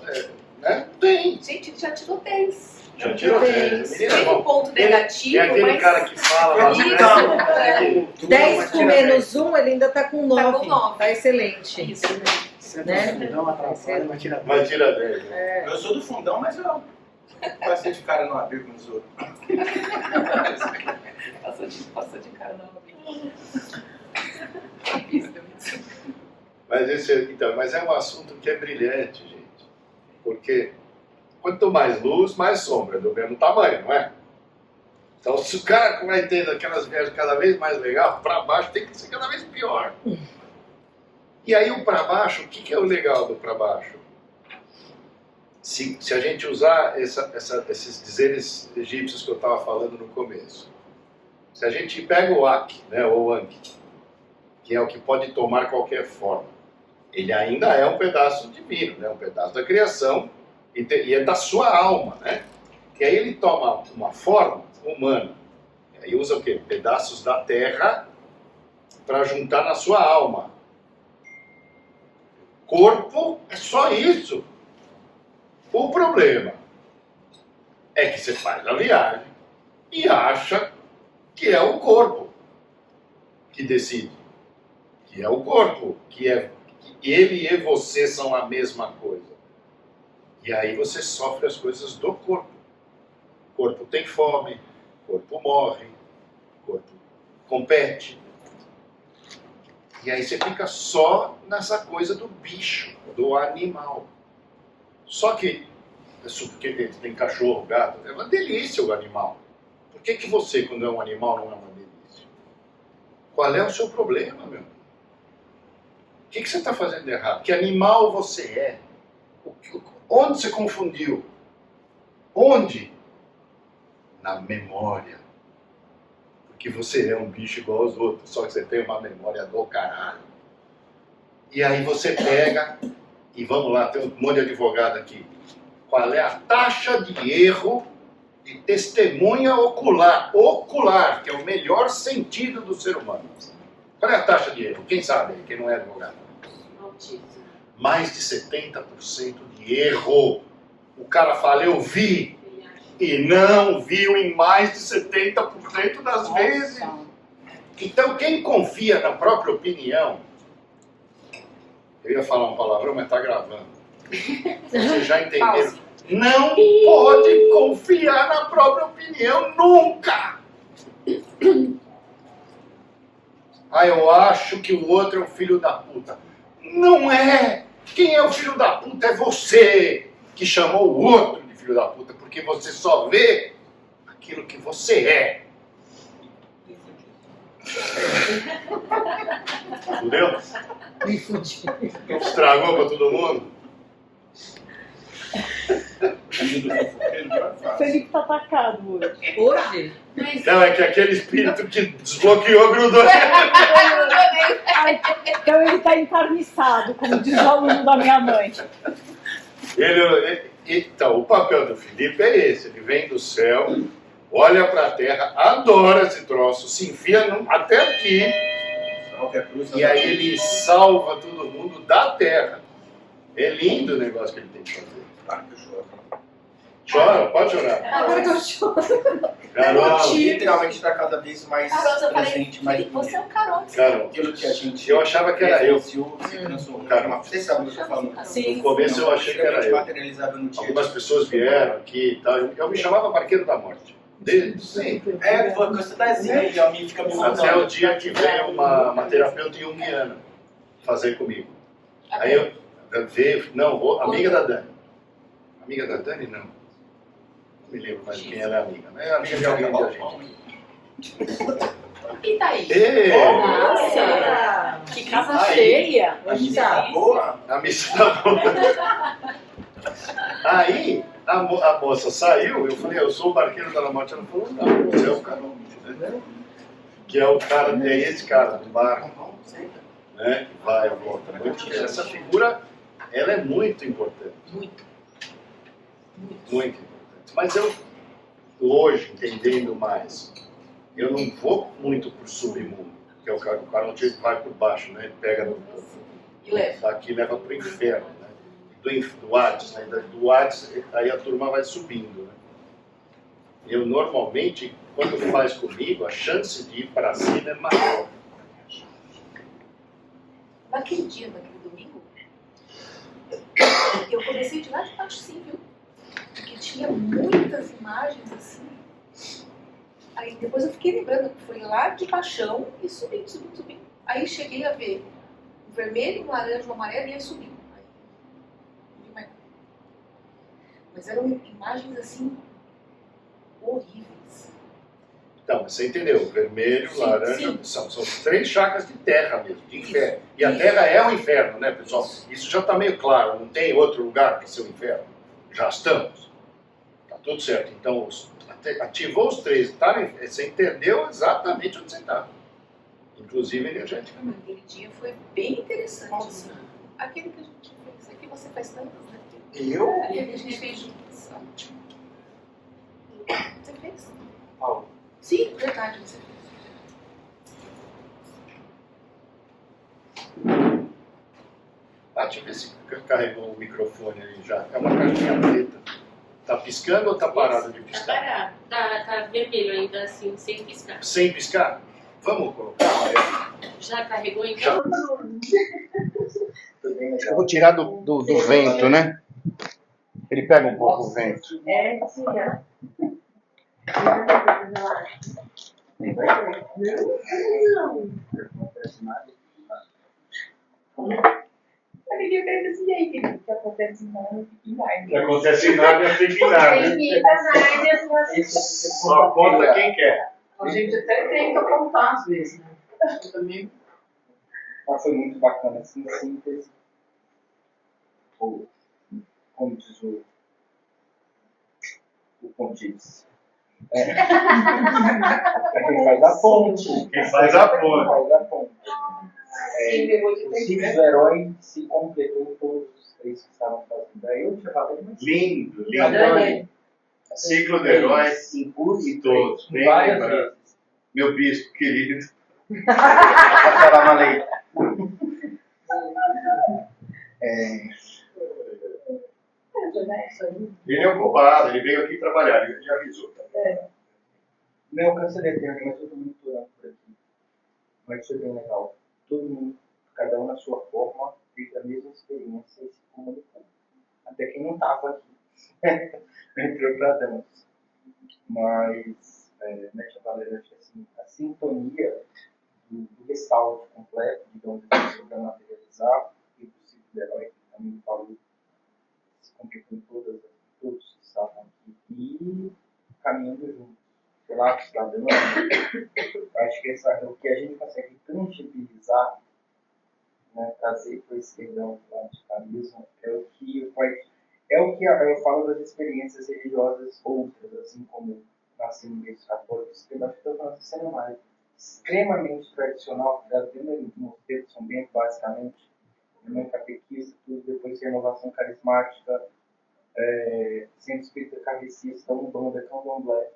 Né? Não tem. Gente, ele já tirou 10. Já tirou 10. Menina, Tem um bom. ponto negativo, É aquele mas cara que fala Isso. bastante. 10 com menos 1, ele ainda tá com 9. Tá com 9. Tá excelente. Isso, né? Senta Né? no fundão, atrapalha, vai tirar Vai tirar 10. Né? Eu sou do fundão, mas eu passei de cara no abrigo nos outros. Passa de cara não. Mas é um assunto que é brilhante, gente. Porque quanto mais luz, mais sombra, do mesmo tamanho, não é? Então, se o cara vai tendo aquelas viagens cada vez mais legal, para baixo tem que ser cada vez pior. E aí o para baixo, o que é o legal do para baixo? Se a gente usar esses dizeres egípcios que eu estava falando no começo, se a gente pega o Ak, né, ou Anki, que é o que pode tomar qualquer forma, ele ainda é um pedaço divino, né, um pedaço da criação, e é da sua alma, né? E aí ele toma uma forma humana, e aí usa o quê? Pedaços da terra para juntar na sua alma. Corpo é só isso. O problema é que você faz a viagem e acha que é o corpo que decide. Que é o corpo, que ele e você são a mesma coisa. E aí você sofre as coisas do corpo. O corpo tem fome, o corpo morre, o corpo compete. E aí você fica só nessa coisa do bicho, do animal. Só que, porque tem cachorro, gato, é uma delícia o animal. Por que você, quando é um animal, não é uma delícia? Qual é o seu problema, meu? O que você está fazendo de errado? Que animal você é? Onde você confundiu? Onde? Na memória. Porque você é um bicho igual aos outros, só que você tem uma memória do caralho. E aí você pega, e vamos lá, tem um monte de advogado aqui. Qual é a taxa de erro de testemunha ocular? Ocular, que é o melhor sentido do ser humano. Qual é a taxa de erro? Quem sabe, quem não é advogado? Mais de 70% de erro. O cara fala, eu vi. E não viu em mais de 70% das vezes. Então, quem confia na própria opinião... Eu ia falar um palavrão, mas está gravando. Vocês já entenderam? Não pode confiar na própria opinião nunca! Eu acho que o outro é o filho da puta. Não é! Quem é o filho da puta é você que chamou o outro de filho da puta, porque você só vê aquilo que você é. Entendeu? Estragou pra todo mundo? O Felipe tá atacado hoje. Hoje? Não, é que aquele espírito que desbloqueou grudou. Então ele tá encarniçado, como diz o aluno da minha mãe. Então, o papel do Felipe é esse. Ele vem do céu, olha pra terra, adora esse troço, se enfia até aqui. E aí ele salva todo mundo da terra. É lindo o negócio que ele tem que fazer. Claro que eu choro. Chora, pode chorar. Agora que eu choro. Carol, Literalmente está cada vez mais Carol, eu falei, presente, mais Felipe, você é um Carol. Carol, aquilo que a gente eu achava que era eu. se transformou. Carol. Vocês sabem o que eu tô falando. Sim. No começo eu achei que era eu. Materializável no dia. Algumas pessoas vieram aqui e tal. Eu me chamava Barqueiro da Morte. Desde sempre. É, pô, você tá assim, e a mim fica me Até o dia que veio uma terapeuta junguiana fazer comigo. Aí eu veio, não, amiga da Dani. Amiga da Dani, não. Não me lembro mais de quem ela é amiga. Mas é amiga de alguém da gente. E tá aí? Nossa! Que casa cheia! A missa tá boa? A missa tá boa. Aí a moça saiu, eu falei, eu sou o Barqueiro da Morte. Ela falou, não, você é o Carol. Né? Que é o cara, é esse cara do barco. Né? Que vai e volta. Essa figura, ela é muito importante. Muito importante. Mas eu, hoje, entendendo mais, eu não vou muito pro submundo, que é o cara que vai por baixo, né? Ele pega daqui e leva pro inferno, né? Do Hades, né? Do Hades, aí a turma vai subindo, né? Eu normalmente, quando faz comigo, a chance de ir para cima é maior. Naquele dia, naquele domingo, eu comecei de lá de baixo, sim, viu? Porque tinha muitas imagens assim. Aí depois eu fiquei lembrando que foi lá de paixão e subindo. Aí cheguei a ver o vermelho, o laranja, o amarelo e ia subir. Aí, não vi mais nada. Mas eram imagens assim horríveis. Então, você entendeu? Vermelho, Sim, laranja, sim. são 3 chakras de terra mesmo, de Isso, inferno. E a isso. terra é o inferno, né, pessoal? Isso. Isso já está meio claro, não tem outro lugar para ser o inferno. Já estamos. Tá tudo certo. Então, ativou os 3, você entendeu exatamente onde você está. Inclusive energeticamente. Aquele dia foi bem interessante. Assim. Aquele que a gente fez. Aqui você faz tantas, né? Eu? Aquele que a gente fez juntos. Você fez? Paulo. Sim, verdade, você fez. Deixa eu ver se carregou o microfone aí já. É uma caixinha preta. Tá piscando ou tá parado de Tá piscar? parado. Tá vermelho ainda assim, sem piscar. Sem piscar? Vamos colocar amarelo. Já carregou então? Já. Eu vou tirar do vento, né? Ele pega um pouco o vento. É, tira. Ninguém pensa assim, aí, querido, que acontece nada, que nada. Não acontece nada, fique nada. Tem que ir pra Nádia, mas Só conta quem quer. a gente até tenta contar às vezes, né? Eu também. Mas foi muito bacana, assim, síntese. Como diz o Pontífice. Quem faz a ponte. Quem faz a ponte. Quem faz a ponte. O ciclo do herói se completou todos os 3 que estavam fazendo. Aí eu já falei, mas... Lindo, lindo. Adorei. Ciclo do herói Em curso e todos. Bem várias lembrado. vezes. Meu bispo querido. Assalamu alaikum. Ele é ocupado, ele veio aqui trabalhar, ele já avisou. Meu câncer é eterno, mas todo mundo orando por aqui. Mas foi bem legal. Todo mundo, cada um na sua forma, fez a mesma experiência e se comunicou. Até quem não estava aqui. Entrou para dança. Mas, né, Valéria, acho que assim, a sintonia do restauro completo, digamos assim, para materializar, e do ciclo do herói, que também falou, se completou todos que estavam aqui, e caminhando juntos. Sei lá, que está dando. Acho que o que a gente consegue tangibilizar, né, trazer para esse perdão radicalismo, é o que eu falo das experiências religiosas outras, assim como nasci no meio católico, eu acho que eu estou falando de cenário extremamente tradicional, da Vila de Mosteiro de São Bento, basicamente, mãe catequista, tudo, depois de renovação carismática, centro espírita kardecista, Umbanda, Candomblé,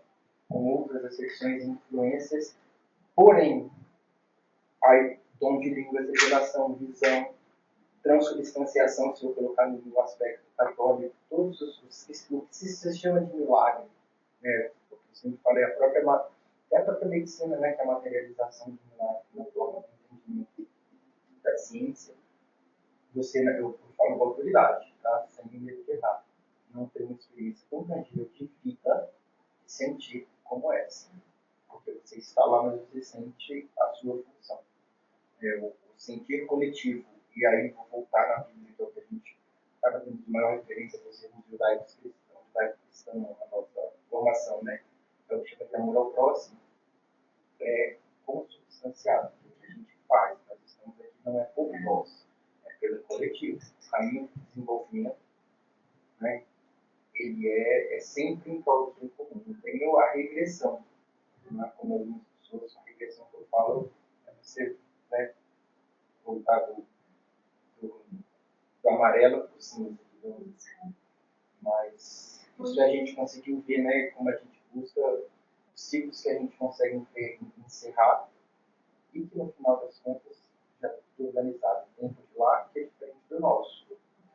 com outras exceções e influências, porém, aí, dom de línguas, revelação, visão, transubstanciação, se eu colocar no aspecto católico, todos o que se chama de milagre, né? Porque eu sempre falei, até a própria medicina, né, que é a materialização de milagre, na forma de entendimento da ciência, eu falo com autoridade, tá? Sem medo de errar. Não tem uma experiência tão tangível de vida e sentir como essa. Porque você está lá, mas você sente a sua função. O sentir coletivo. E aí vou voltar na Bíblia, então, que a gente acaba tendo de maior referência para os judaicos cristãos, a nossa formação, né? Então, chega de amor ao próximo, é consubstanciado. O que a gente faz, nós estamos aqui, não é por nós, é pelo coletivo. O caminho de desenvolvimento, né? Ele é sempre em prol do bem comum. Não tem a regressão, né? Como algumas pessoas, a regressão que eu falo é você, né, voltar do amarelo para o cinza, digamos assim. Mas isso a gente conseguiu ver, né, como a gente busca os ciclos que a gente consegue encerrar e que no final das contas já está tudo organizado. O tempo de lá que é diferente do nosso.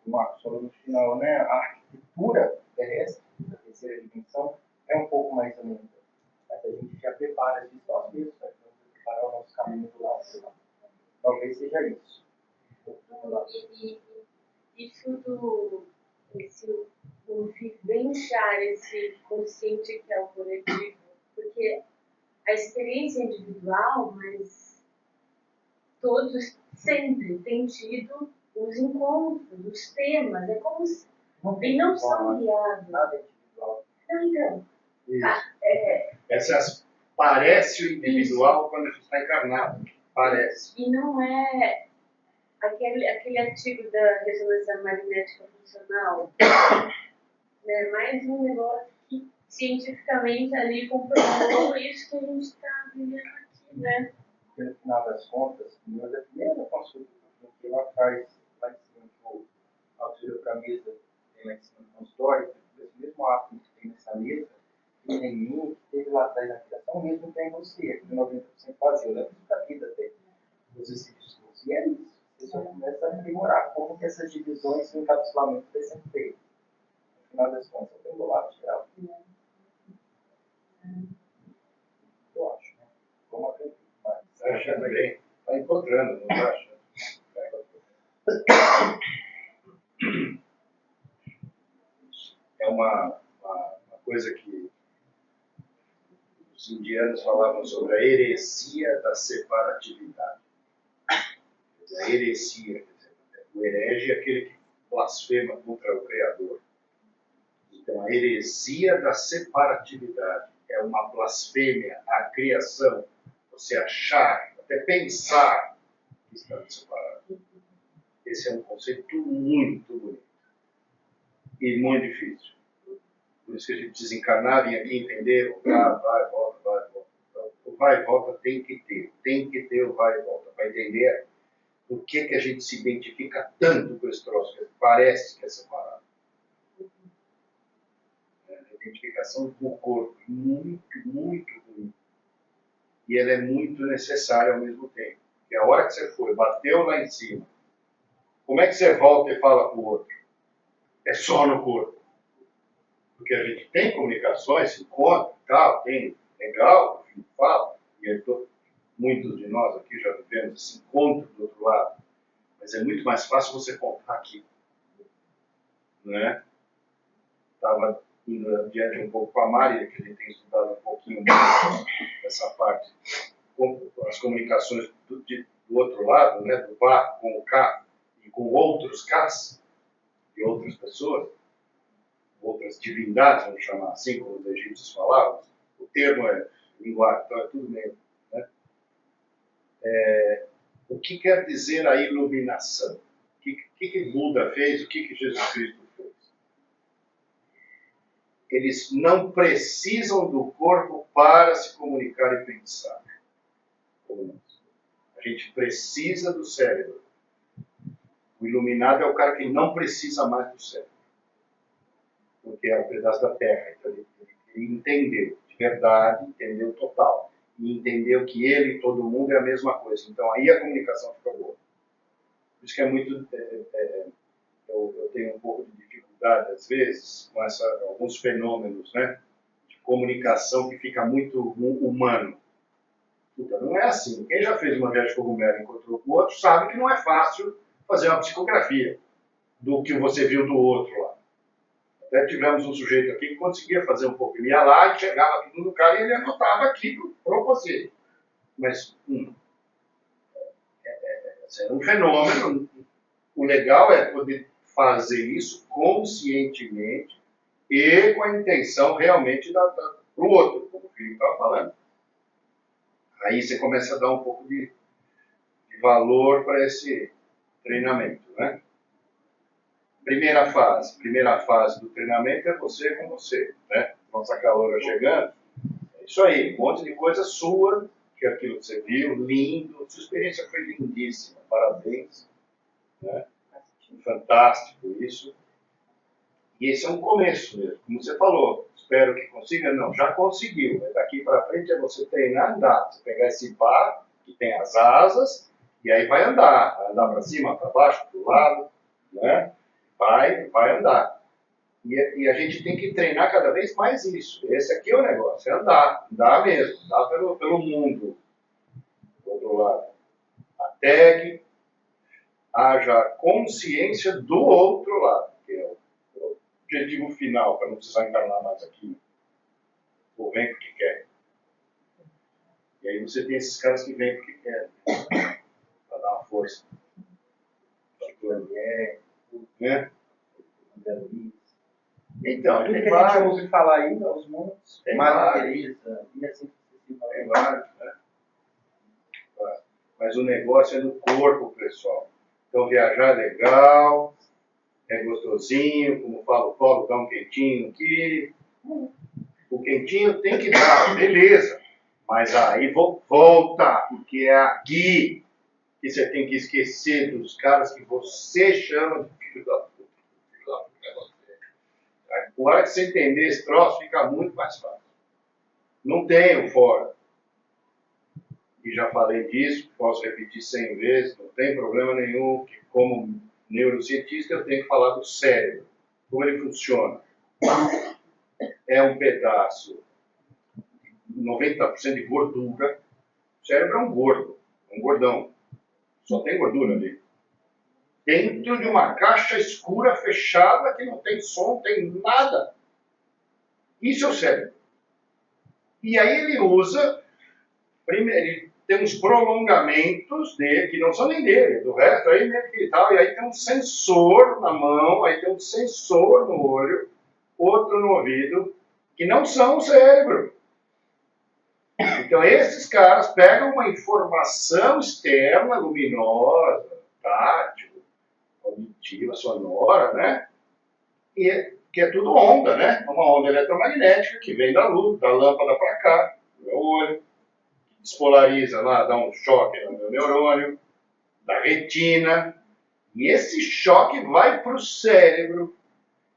O Marcos falou no final, né, a arquitetura terrestre, da terceira dimensão, é um pouco mais lenta. Mas a gente já prepara isso nós mesmos, né? Vamos preparar o nosso caminho do lado. Talvez seja isso. Isso do vivenciar esse consciente que é o coletivo, porque a experiência é individual, mas todos sempre têm tido os encontros, os temas, é como se e não são guiados. Nada individual. Não, então, Isso. Essas parece o individual quando a gente está encarnado. Parece. e não é aquele artigo da ressonância magnética funcional, né? Mais um negócio que cientificamente ali comprovou isso que a gente está vivendo aqui, né? Porque no final das contas, uma das primeiras consultas que ela faz lá em cima, que o auxílio para a mesa tem lá em cima do consultório, esse mesmo átomo que tem nessa mesa, que tem em mim, que teve lá atrás na criação, mesmo tem em você, que 90% vazio. Eu lembro da vida dele. Esse discurso. E é isso. Você só começa a aprimorar como que essas divisões e encapsulamentos vai ser feito. No final das contas, eu tenho do lado geral. Eu acho, né? Como acredito mais. Está achando bem? Está encontrando, não está achando? É uma coisa que os indianos falavam sobre a heresia da separatividade. A heresia, quer dizer, o herege é aquele que blasfema contra o Criador. Então, a heresia da separatividade é uma blasfêmia à criação. Você achar, até pensar que está separado. Esse é um conceito muito bonito e muito difícil. Por isso que a gente desencarnar, vem aqui entender, vai, volta, vai, volta. Então, o vai e volta tem que ter o vai e volta, para entender por que a gente se identifica tanto com esse troço, que parece que é separado. A identificação com o corpo, muito, muito ruim. E ela é muito necessária ao mesmo tempo. Porque a hora que você foi, bateu lá em cima, como é que você volta e fala com o outro? É só no corpo. Porque a gente tem comunicações, se encontra, tal, tem legal, enfim, fala. E muitos de nós aqui já vivemos esse encontro do outro lado. Mas é muito mais fácil você contar aqui. Né? Estava indo adiante um pouco com a Mari, que a gente tem estudado um pouquinho mais essa parte. As comunicações do outro lado, né? Do Vá com o Cá e com outros Kás e outras pessoas, outras divindades, vamos chamar assim, como os egípcios falavam. O termo é linguagem, então é tudo meio. Né? O que quer dizer a iluminação? O que Buda fez? O que Jesus Cristo fez? Eles não precisam do corpo para se comunicar e pensar. A gente precisa do cérebro. O iluminado é o cara que não precisa mais do cérebro. Porque é um pedaço da terra. Então ele entendeu de verdade, entendeu total. E entendeu que ele e todo mundo é a mesma coisa. Então aí a comunicação fica boa. Por isso que é muito... eu tenho um pouco de dificuldade, às vezes, com alguns fenômenos, né, de comunicação que fica muito humano. Então, não é assim. Quem já fez uma viagem de cogumelo e encontrou com o outro sabe que não é fácil fazer uma psicografia do que você viu do outro lá. Até tivemos um sujeito aqui que conseguia fazer um pouco. Ele ia lá e chegava tudo no cara e ele anotava aqui para você. Mas, é um fenômeno. O legal é poder fazer isso conscientemente e com a intenção realmente para o outro, como o Filipe estava falando. Aí você começa a dar um pouco de valor para esse treinamento, né? Primeira fase do treinamento é você com você, né? Nossa calora chegando, é isso aí, um monte de coisa sua, que é aquilo que você viu, lindo, sua experiência foi lindíssima, parabéns, né? Fantástico isso. E esse é um começo mesmo, como você falou. Espero que consiga. Não, já conseguiu. Daqui para frente é você treinar a andar. Você pegar esse par que tem as asas e aí vai andar. Vai andar para cima, para baixo, para o lado. Né? Vai andar. E a gente tem que treinar cada vez mais isso. Esse aqui é o negócio, é andar. Andar mesmo. Andar pelo mundo. Do outro lado. Até que haja consciência do outro lado, que é o objetivo final, para não precisar encarnar mais aqui. Ou vem porque quer. E aí você tem esses caras que vêm porque querem. força. Chico Xavier, Né? André Luiz. Então, Tudo tem que a gente vários, ouve falar aí, aos montes, Tem Madre vários. Teresa, e assim tem sucessivamente. vários, né? Mas o negócio é no corpo, pessoal. Então, viajar é legal, é gostosinho, como fala o Paulo, dá um quentinho aqui. O quentinho tem que dar, beleza. Mas aí volta, porque é aqui que você tem que esquecer dos caras que você chama de filho da puta. Filho da puta é você. A hora que você entender esse troço, fica muito mais fácil. Não tem o fora. E já falei disso, posso repetir 100 vezes, não tem problema nenhum, que como neurocientista eu tenho que falar do cérebro, como ele funciona. É um pedaço, 90% de gordura. O cérebro é um gordo, um gordão. Só tem gordura ali. Dentro de uma caixa escura, fechada, que não tem som, não tem nada. Isso é o cérebro. E aí ele usa, primeiro, ele tem uns prolongamentos dele, que não são nem dele, do resto aí mesmo que tal, e aí tem um sensor na mão, aí tem um sensor no olho, outro no ouvido, que não são o cérebro. Então esses caras pegam uma informação externa, luminosa, tátil, auditiva, sonora, né? Que é tudo onda, né? Uma onda eletromagnética que vem da luz, da lâmpada para cá, do meu olho, despolariza lá, dá um choque no meu neurônio, da retina, e esse choque vai para o cérebro,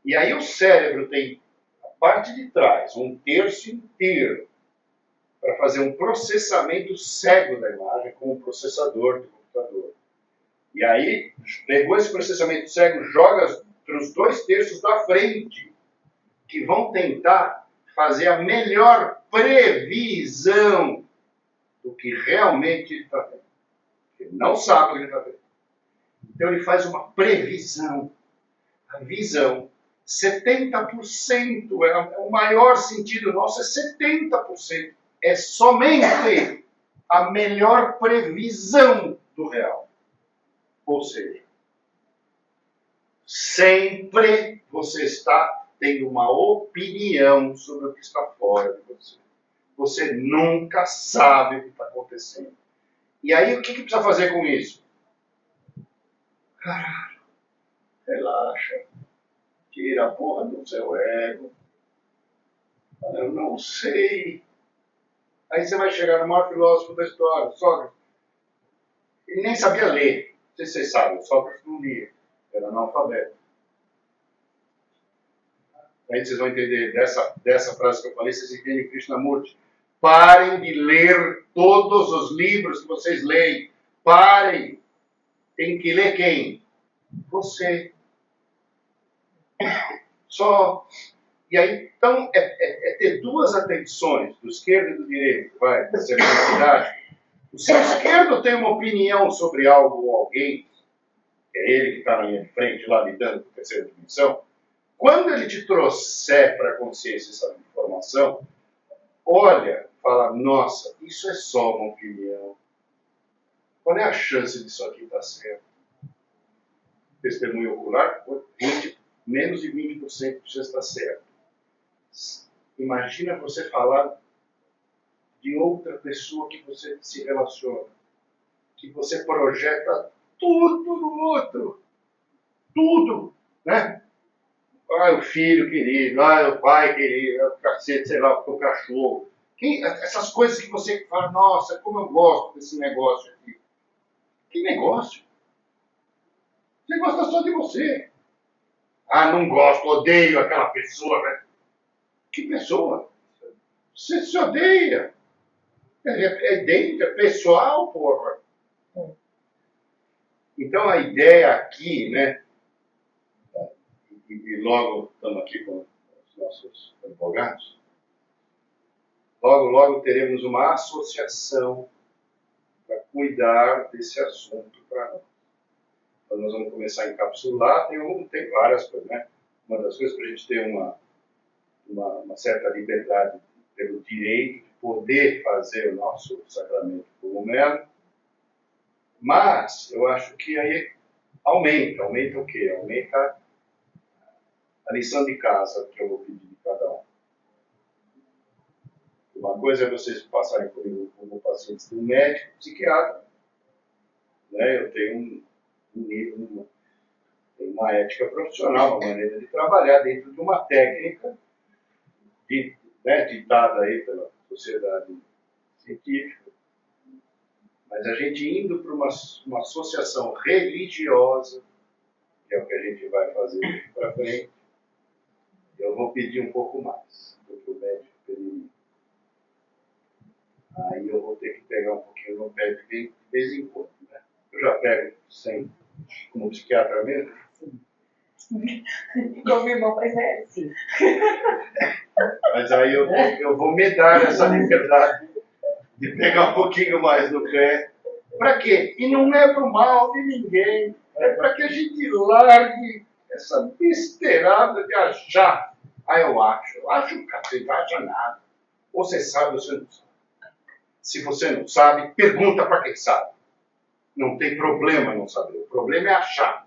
e aí o cérebro tem a parte de trás, um terço inteiro, para fazer um processamento cego da imagem com um processador de computador. E aí, pegou esse processamento cego, joga para os 2/3 da frente, que vão tentar fazer a melhor previsão do que realmente ele está vendo. Ele não sabe o que ele está vendo. Então ele faz uma previsão. A visão, 70%, o maior sentido nosso é 70%. É somente a melhor previsão do real. Ou seja, sempre você está tendo uma opinião sobre o que está fora de você. Você nunca sabe o que está acontecendo. E aí, o que precisa fazer com isso? Caralho, relaxa. Tira a porra do seu ego. Eu não sei. Aí você vai chegar no maior filósofo da história, Sócrates. Ele nem sabia ler. Não sei se vocês sabem, Sócrates não lia. Era analfabeto. Aí vocês vão entender dessa frase que eu falei, vocês entendem Krishnamurti. Parem de ler todos os livros que vocês leem. Parem. Tem que ler quem? Você. Só. E aí, então, é ter duas atenções, do esquerdo e do direito, vai, da serenidade. O seu esquerdo tem uma opinião sobre algo ou alguém, que é ele que está na linha de frente, lá lidando com a terceira dimensão. Quando ele te trouxer para a consciência essa informação, olha, fala, nossa, isso é só uma opinião. Qual é a chance disso aqui estar certo? Testemunho ocular, menos de 20% precisa estar certo. Imagina você falar de outra pessoa que você se relaciona, que você projeta tudo no outro. Tudo, né? Ah, o filho querido, o pai querido, o cacete, sei lá, o cachorro. Essas coisas que você fala, nossa, como eu gosto desse negócio aqui. Que negócio? Você gosta só de você. Ah, não gosto, odeio aquela pessoa, né? Que pessoa? Você se odeia. É dentro, é pessoal, porra. Então a ideia aqui, né? E logo estamos aqui com os nossos advogados. Logo teremos uma associação para cuidar desse assunto para nós. Então nós vamos começar a encapsular, tem várias coisas, né? Uma das coisas para a gente ter uma certa liberdade pelo direito de poder fazer o nosso sacramento cogumelo Mas eu acho que aí aumenta o quê? Aumenta a lição de casa que eu vou pedir de cada um. Uma coisa é vocês passarem comigo como pacientes de um médico, psiquiatra. Né? Eu tenho uma ética profissional, uma maneira de trabalhar dentro de uma técnica ditada aí pela sociedade científica. Mas a gente indo para uma associação religiosa, que é o que a gente vai fazer para frente, eu vou pedir um pouco mais do que o médico pediria. Aí eu vou ter que pegar um pouquinho no pé de vez em quando. Né? Eu já pego sem, como psiquiatra mesmo. Como irmão mais velho, sim. Mas aí eu vou me dar essa liberdade de pegar um pouquinho mais no pé. Para quê? E não é pro mal de ninguém. É para que a gente largue essa besteirada de achar. Eu acho que você não acha nada. Ou você sabe ou você não sabe. Se você não sabe, pergunta para quem sabe. Não tem problema não saber. O problema é achar.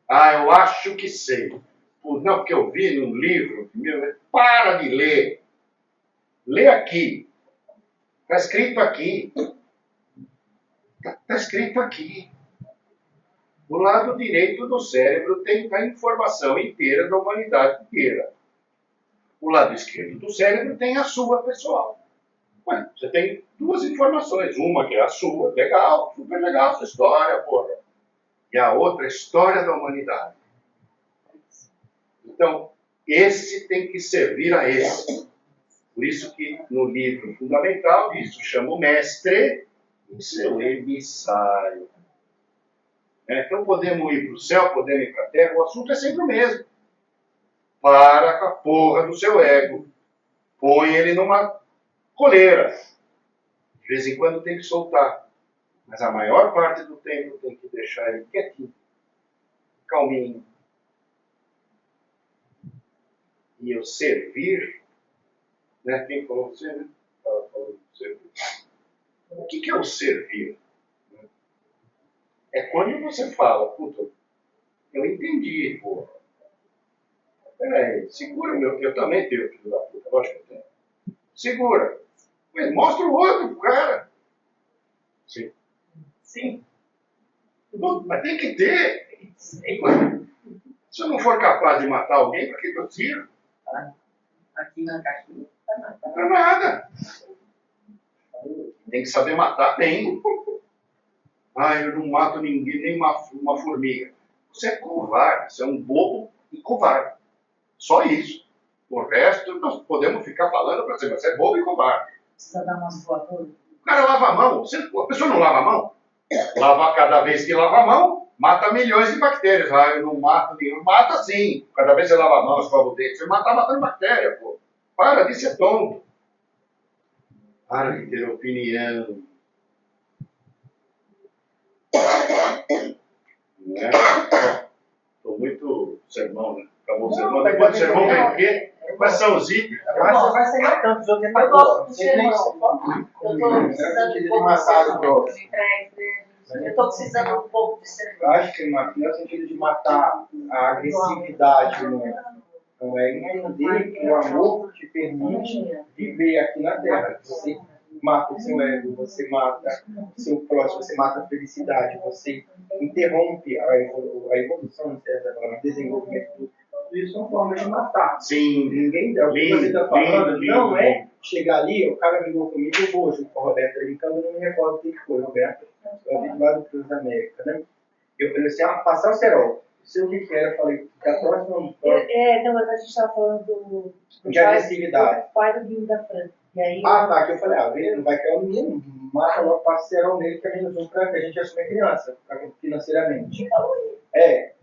Eu acho que sei. Não, porque eu vi num livro. Para de ler. Lê aqui. Está escrito aqui. Está escrito aqui. Do lado direito do cérebro tem a informação inteira da humanidade inteira. O lado esquerdo do cérebro tem a sua pessoal. Ué, você tem duas informações. Uma que é a sua, legal, super legal essa história, porra. E a outra é a história da humanidade. Então, esse tem que servir a esse. Por isso que no livro fundamental, isso chama o mestre e seu emissário. Então podemos ir para o céu, podemos ir para a terra, o assunto é sempre o mesmo. Para com a porra do seu ego. Põe ele numa coleira. De vez em quando tem que soltar. Mas a maior parte do tempo tem que deixar ele quietinho, calminho. E eu servir, né? Quem falou você, né? Estava falando de servir. O que é o servir? É quando você fala, puta, eu entendi, porra. Peraí, segura o meu, eu também tenho filho da puta, lógico que eu tenho. Segura. Mas mostra o outro pro cara. Sim. Sim. Mas tem que ter. Se eu não for capaz de matar alguém, para que eu tiro? Aqui na caixinha, Não é nada. Tem que saber matar bem. Eu não mato ninguém, nem uma formiga. Você é covarde, você é um bobo e covarde. Só isso. O resto, nós podemos ficar falando para você, você é bobo e covarde. precisa dar umas voadoras. O cara lava a mão. A pessoa não lava a mão? Lava cada vez que lava a mão, mata milhões de bactérias. Eu não mato nenhum. Mata sim. Cada vez que você lava a mão, escova o dente, você matando bactéria, pô. Para de ser tonto. Para de ter opinião. Né? Estou muito sermão, né? Acabou o sermão. Depois do sermão vem o quê? Quais são os itens? Mas você vai ser tanto, os outros Eu gosto do sermão. Eu tô precisando um pouco de sermão. Eu tô precisando um pouco de sermão. Eu acho que não é o sentido de matar a agressividade humana. Então é entender que o amor te permite viver aqui na Terra. Você mata o seu ego, você mata o seu próximo, você mata a felicidade, você interrompe a evolução, o desenvolvimento. Tudo isso são formas de matar. Sim. Ninguém dá. O que você está falando não é chegar ali, o cara brigou comigo, eu vou junto com o Roberto brincando, eu não me recordo o que foi, Roberto. Eu vi lá do Cruz da América, né? Eu falei assim, passar o cerol. Sei o que era, eu falei, da próxima. Não, mas a gente estava falando do de agressividade. do pai do Guilherme da França. E aí, Tá, que eu falei, ele não vai criar um menino, mata logo, passa o cerol nele, que é menos um para que a gente assume a criança, financeiramente.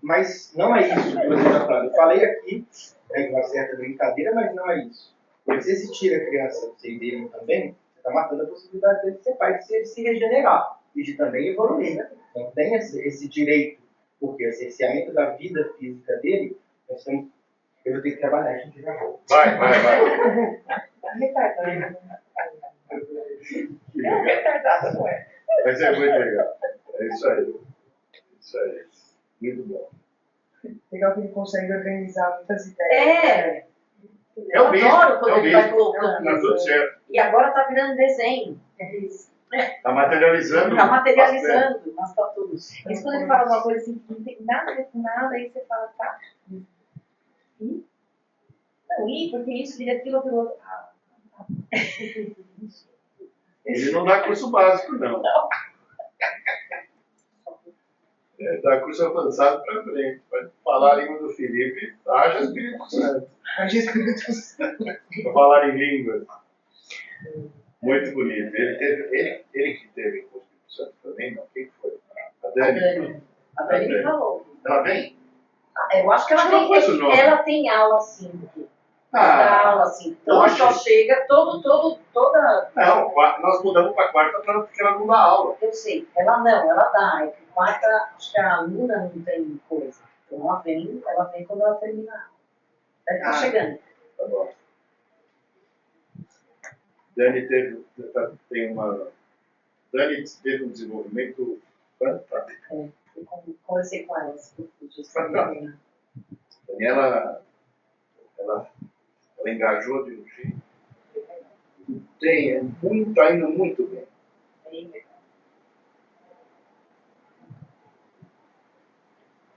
Mas não é isso que você está falando. Eu falei aqui, uma certa brincadeira, mas não é isso. Porque se tira a criança do seio dele também, você está matando a possibilidade dele ser pai, de se regenerar e de também evoluir. Né? Não tem esse direito, porque o cerceamento da vida física dele, eu vou ter que trabalhar, a gente já volta. Vai. Retardado, não é? Mas é muito legal. É consegue organizar muitas ideias. É, É o mesmo. adoro quando É o ele vai mesmo. colocando. Tá tudo certo. E agora tá virando desenho. Tá materializando. Tá materializando, mas tá tudo. Mas quando ele fala uma coisa assim que não tem nada a ver com nada, aí você fala, tá. E? Não, porque isso, aquilo, aquilo outro. Ah, tá. Ele não dá curso básico, não. Ele dá curso avançado pra frente. Vai falar a língua do Felipe, haja Espírito Santo. Pra falar em língua. Muito bonito. Ele que teve com o Espírito Santo também, não? Quem foi? A Dani? A Dani me falou. Ela vem? Eu acho que ela tem aula assim. Dá aula assim. Então só chega toda. Não, nós mudamos para quarta porque ela não dá aula. Eu sei. Ela não, ela dá. É que quarta, acho que a aluna não tem coisa. Então ela vem quando ela termina a aula. Deve estar chegando. Tá bom. Dani teve um desenvolvimento fantástico. Eu conversei com ela. Daniela, ela engajou de um jeito. Está indo muito bem.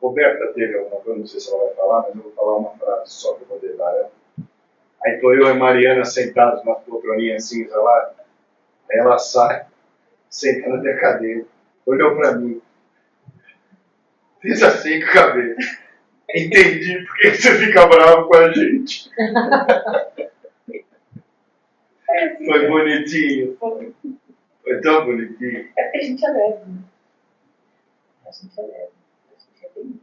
Roberta teve alguma coisa, não sei se ela vai falar, mas eu vou falar uma frase só para poder dar ela. Aí estou eu e a Mariana sentados numa poltroninha cinza lá. Aí ela sai, senta na minha cadeira, olhou para mim, fez assim com o cabelo. Entendi por que você fica bravo com a gente. Foi bonitinho. Foi tão bonitinho. É porque a gente é leve, né? A gente é leve. A gente é bem.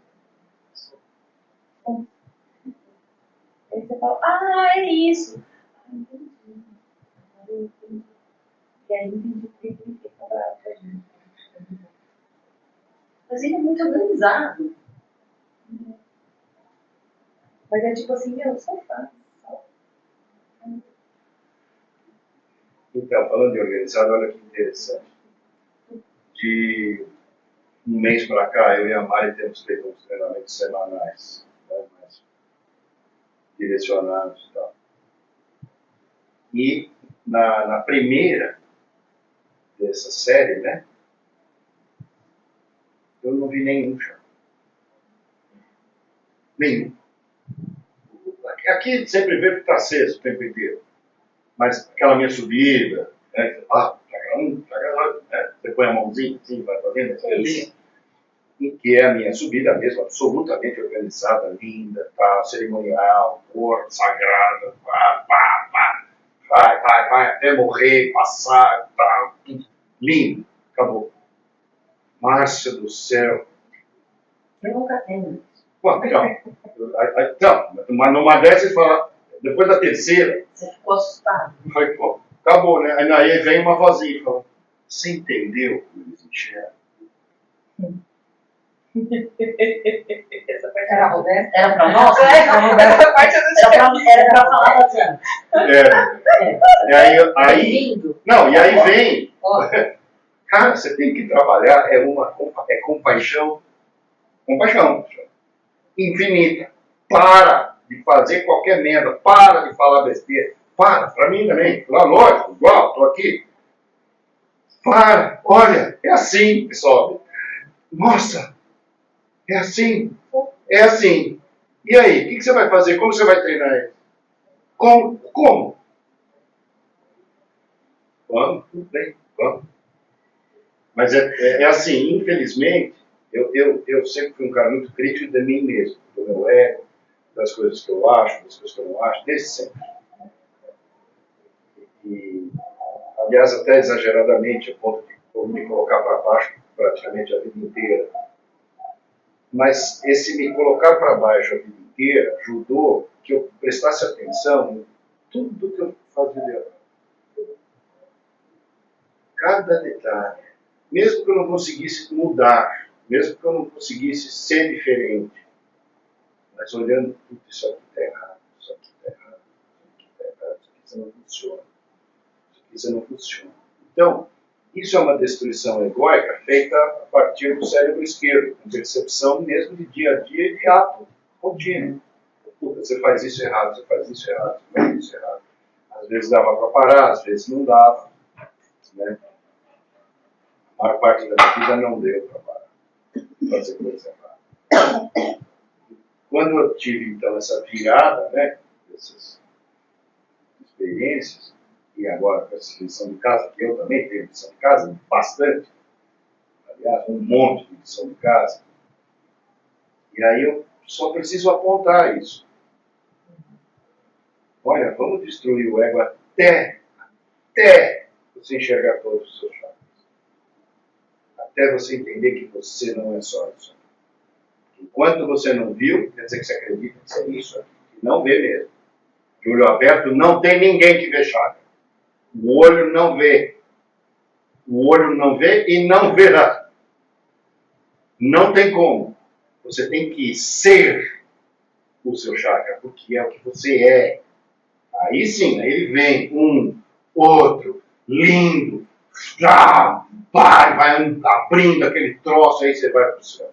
Aí você fala, é isso. Entendi. E aí entendi por que ele fica bravo com a gente. Mas ele é muito organizado. Mas é tipo assim, eu só faço. Então, falando de organizado, olha que interessante. De um mês para cá, eu e a Mari temos feito uns treinamentos semanais, né, mais direcionados e tal. E na primeira dessa série, né, eu não vi nenhum chão. Nenhum. Aqui sempre vê que está aceso o tempo inteiro. Mas aquela minha subida, né, você põe a mãozinha assim, vai fazendo assim, e que é a minha subida mesmo, absolutamente organizada, linda, tá, cerimonial, cor, sagrada, vai, até morrer, passar, tá, lindo, acabou. Márcia do céu. Eu nunca tenho. Bom, então, mas numa dessas, depois da terceira, você ficou assustado. Foi, pô, acabou, né? Aí vem uma vozinha e fala, você entendeu como eles enxergam? Essa parte era Roberta? Era pra nós? Essa parte eu não tinha. Era pra falar assim. E aí vem. Cara, você tem que trabalhar, é compaixão infinita. Para de fazer qualquer merda, para de falar besteira. Para mim também. Lá, lógico, igual, estou aqui. Olha, é assim, pessoal. Nossa, é assim. E aí, o que você vai fazer? Como você vai treinar ele? Como? Vamos, tudo bem, vamos. Mas é assim, infelizmente, eu sempre fui um cara muito crítico de mim mesmo, do meu ego, das coisas que eu acho, das coisas que eu não acho, desde sempre. E, aliás, até exageradamente, a ponto de me colocar para baixo praticamente a vida inteira. Mas esse me colocar para baixo a vida inteira ajudou que eu prestasse atenção em tudo que eu fazia de errado. Cada detalhe. Mesmo que eu não conseguisse mudar, mesmo que eu não conseguisse ser diferente, mas olhando tudo, isso aqui está errado, isso aqui está errado, isso não funciona. Isso não funciona. Então, isso é uma destruição egóica feita a partir do cérebro esquerdo, com percepção mesmo de dia a dia e de ato Contínuo. Puta, você faz isso errado, você faz isso errado, você faz isso errado. Às vezes dava para parar, às vezes não dava. Né? A maior parte da minha vida não deu para parar, fazer coisa errada. Quando eu tive, então, essa virada, né, dessas experiências, e agora com essa lição de casa, que eu também tenho lição de casa, bastante, aliás, um monte de lição de casa, e aí eu só preciso apontar isso. Olha, vamos destruir o ego até você enxergar todos os seus chakras. Até você entender que você não é só isso. Enquanto você não viu, quer dizer que você acredita que é isso aqui. E não vê mesmo. De olho aberto não tem ninguém que vê chakra. O olho não vê. O olho não vê e não verá. Não tem como. Você tem que ser o seu chakra, porque é o que você é. Aí sim, aí ele vem um, outro, lindo, já, vai abrindo aquele troço, aí você vai para o céu.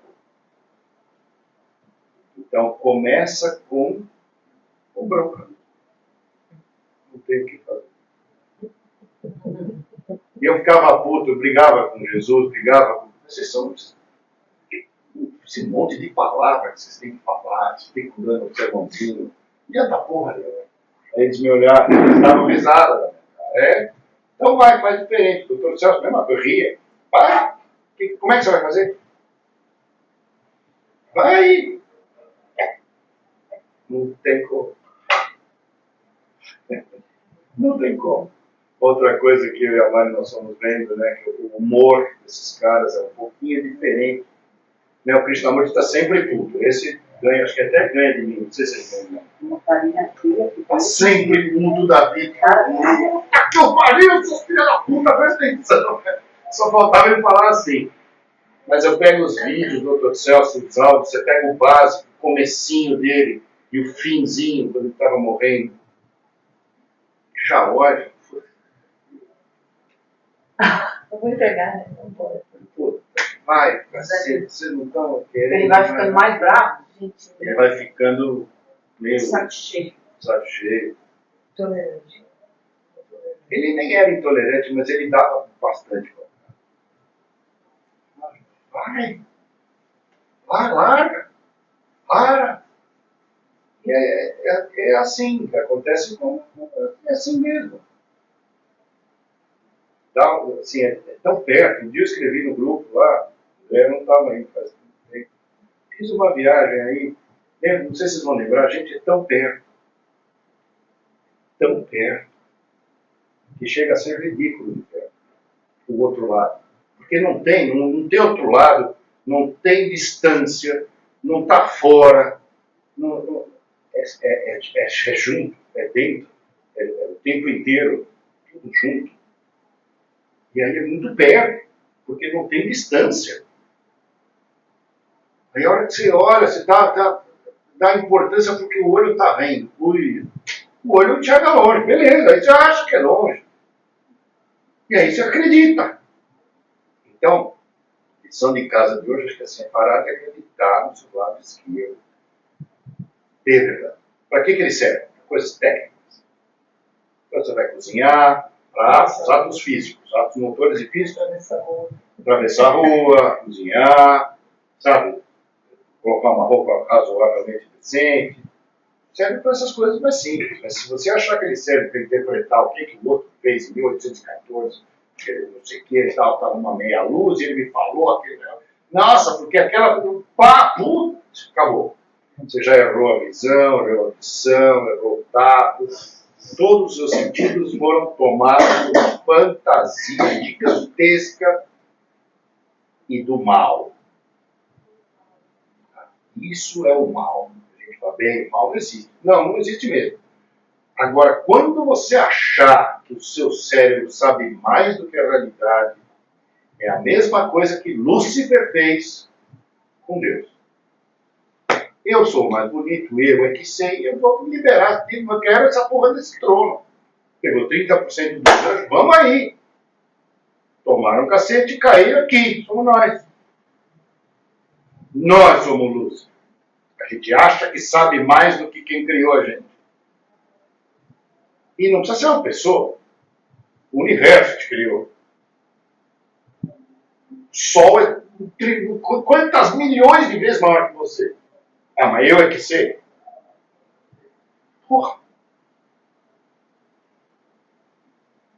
Então começa com bronca. Não tem o que fazer. E eu ficava puto, eu brigava com Jesus, brigava com... Vocês são esse monte de palavras que vocês têm que falar, especulando o sermãozinho. E a porra, né? Aí eles me olharam, eles davam risada. É? Então vai, faz diferente. O doutor Celso, mesmo eu ria. Vai! Como é que você vai fazer? Vai! Não tem como. Não tem como. Outra coisa que eu e a Mari nós estamos vendo, né, que o humor desses caras é um pouquinho diferente. Né, o Krishnamurti está sempre puto. Esse ganha, acho que até ganha de mim, não sei se ele ganha. Está sempre puto da vida. Que eu pariu, essas filhas da puta, presta atenção. Só faltava ele falar assim. Mas eu pego os vídeos do Dr. Celso, os áudios, você pega o básico, o comecinho dele e o finzinho, quando ele estava morrendo. Já olha. Eu vou entregar, né? Não pode. Vai, cacete, vocês não estão querendo. Ele vai ficando mais bravo, gente. Ele vai ficando meio Saco cheio. saco cheio. Tolerante. Ele nem era intolerante, mas ele dava bastante. Vai, larga, para. E é assim, acontece é assim mesmo. Assim, é tão perto. Um dia eu escrevi no grupo lá, eu não estava aí, fiz uma viagem aí, não sei se vocês vão lembrar, a gente é tão perto, que chega a ser ridículo de perto, o outro lado. Porque não tem outro lado, não tem distância, não está fora, é junto, é dentro, é o tempo inteiro, tudo junto. E aí é muito perto, porque não tem distância. Aí a hora que você olha, você dá importância porque o olho está vendo. Ui, o olho enxerga longe, beleza, aí você acha que é longe. E aí você acredita. Então, a lição de casa de hoje, acho que é assim, parar de acreditar no seu lado esquerdo. De verdade. Para que ele serve? Coisas técnicas. Então você vai cozinhar, atos físicos, atos motores e físicos. Atravessar a rua, cozinhar, sabe? Colocar uma roupa razoavelmente decente. Serve para essas coisas mais simples. Mas se você achar que ele serve para interpretar o que o outro fez em 1814, que ele não sei o que, estava uma meia-luz, e ele me falou aquele. Nossa, porque aquela. Pá, putz, acabou. Você já errou a visão, errou a audição, errou o tato. Todos os seus sentidos foram tomados por uma fantasia gigantesca e do mal. Isso é o mal. A gente fala bem, o mal não existe. Não existe mesmo. Agora, quando você achar que o seu cérebro sabe mais do que a realidade, é a mesma coisa que Lúcifer fez com Deus. Eu sou mais bonito, eu é que sei, eu vou me liberar, eu quero essa porra desse trono. Pegou 30% dos anjos, vamos aí. Tomaram o cacete e caíram aqui, somos nós. Nós somos luz. A A gente acha que sabe mais do que quem criou a gente. E não precisa ser uma pessoa. O universo te criou. O Sol é quantas milhões de vezes maior que você. Ah, mas eu é que sei. Porra.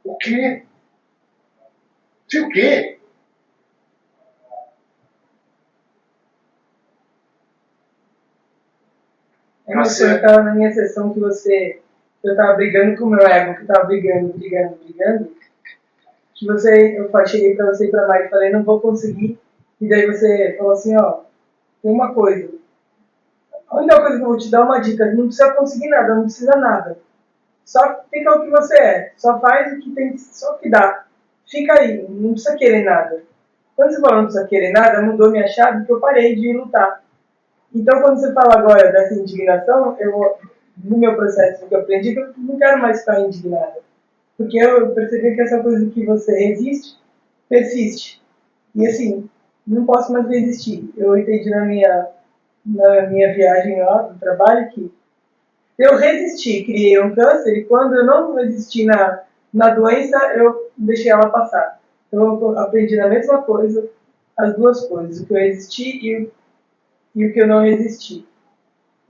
O quê? Sei o quê? Mas quando eu estava na minha sessão eu estava brigando com o meu ego, que estava brigando, que eu cheguei para você e para a Mari e falei, não vou conseguir, e daí você falou assim, ó, tem uma coisa, a única coisa que eu vou te dar é uma dica, não precisa conseguir nada, não precisa nada, só fica o que você é, só faz o que tem, só o que dá, fica aí, não precisa querer nada. Quando você falou não precisa querer nada, mudou minha chave, porque eu parei de lutar. Então, quando você fala agora dessa indignação, no meu processo que eu aprendi, que eu não quero mais ficar indignada. Porque eu percebi que essa coisa que você resiste, persiste. E assim, não posso mais resistir. Eu entendi na minha viagem lá do trabalho que eu resisti, criei um câncer, e quando eu não resisti na doença, eu deixei ela passar. Então, eu aprendi na mesma coisa, as duas coisas, o que eu resisti e o que eu não resisti.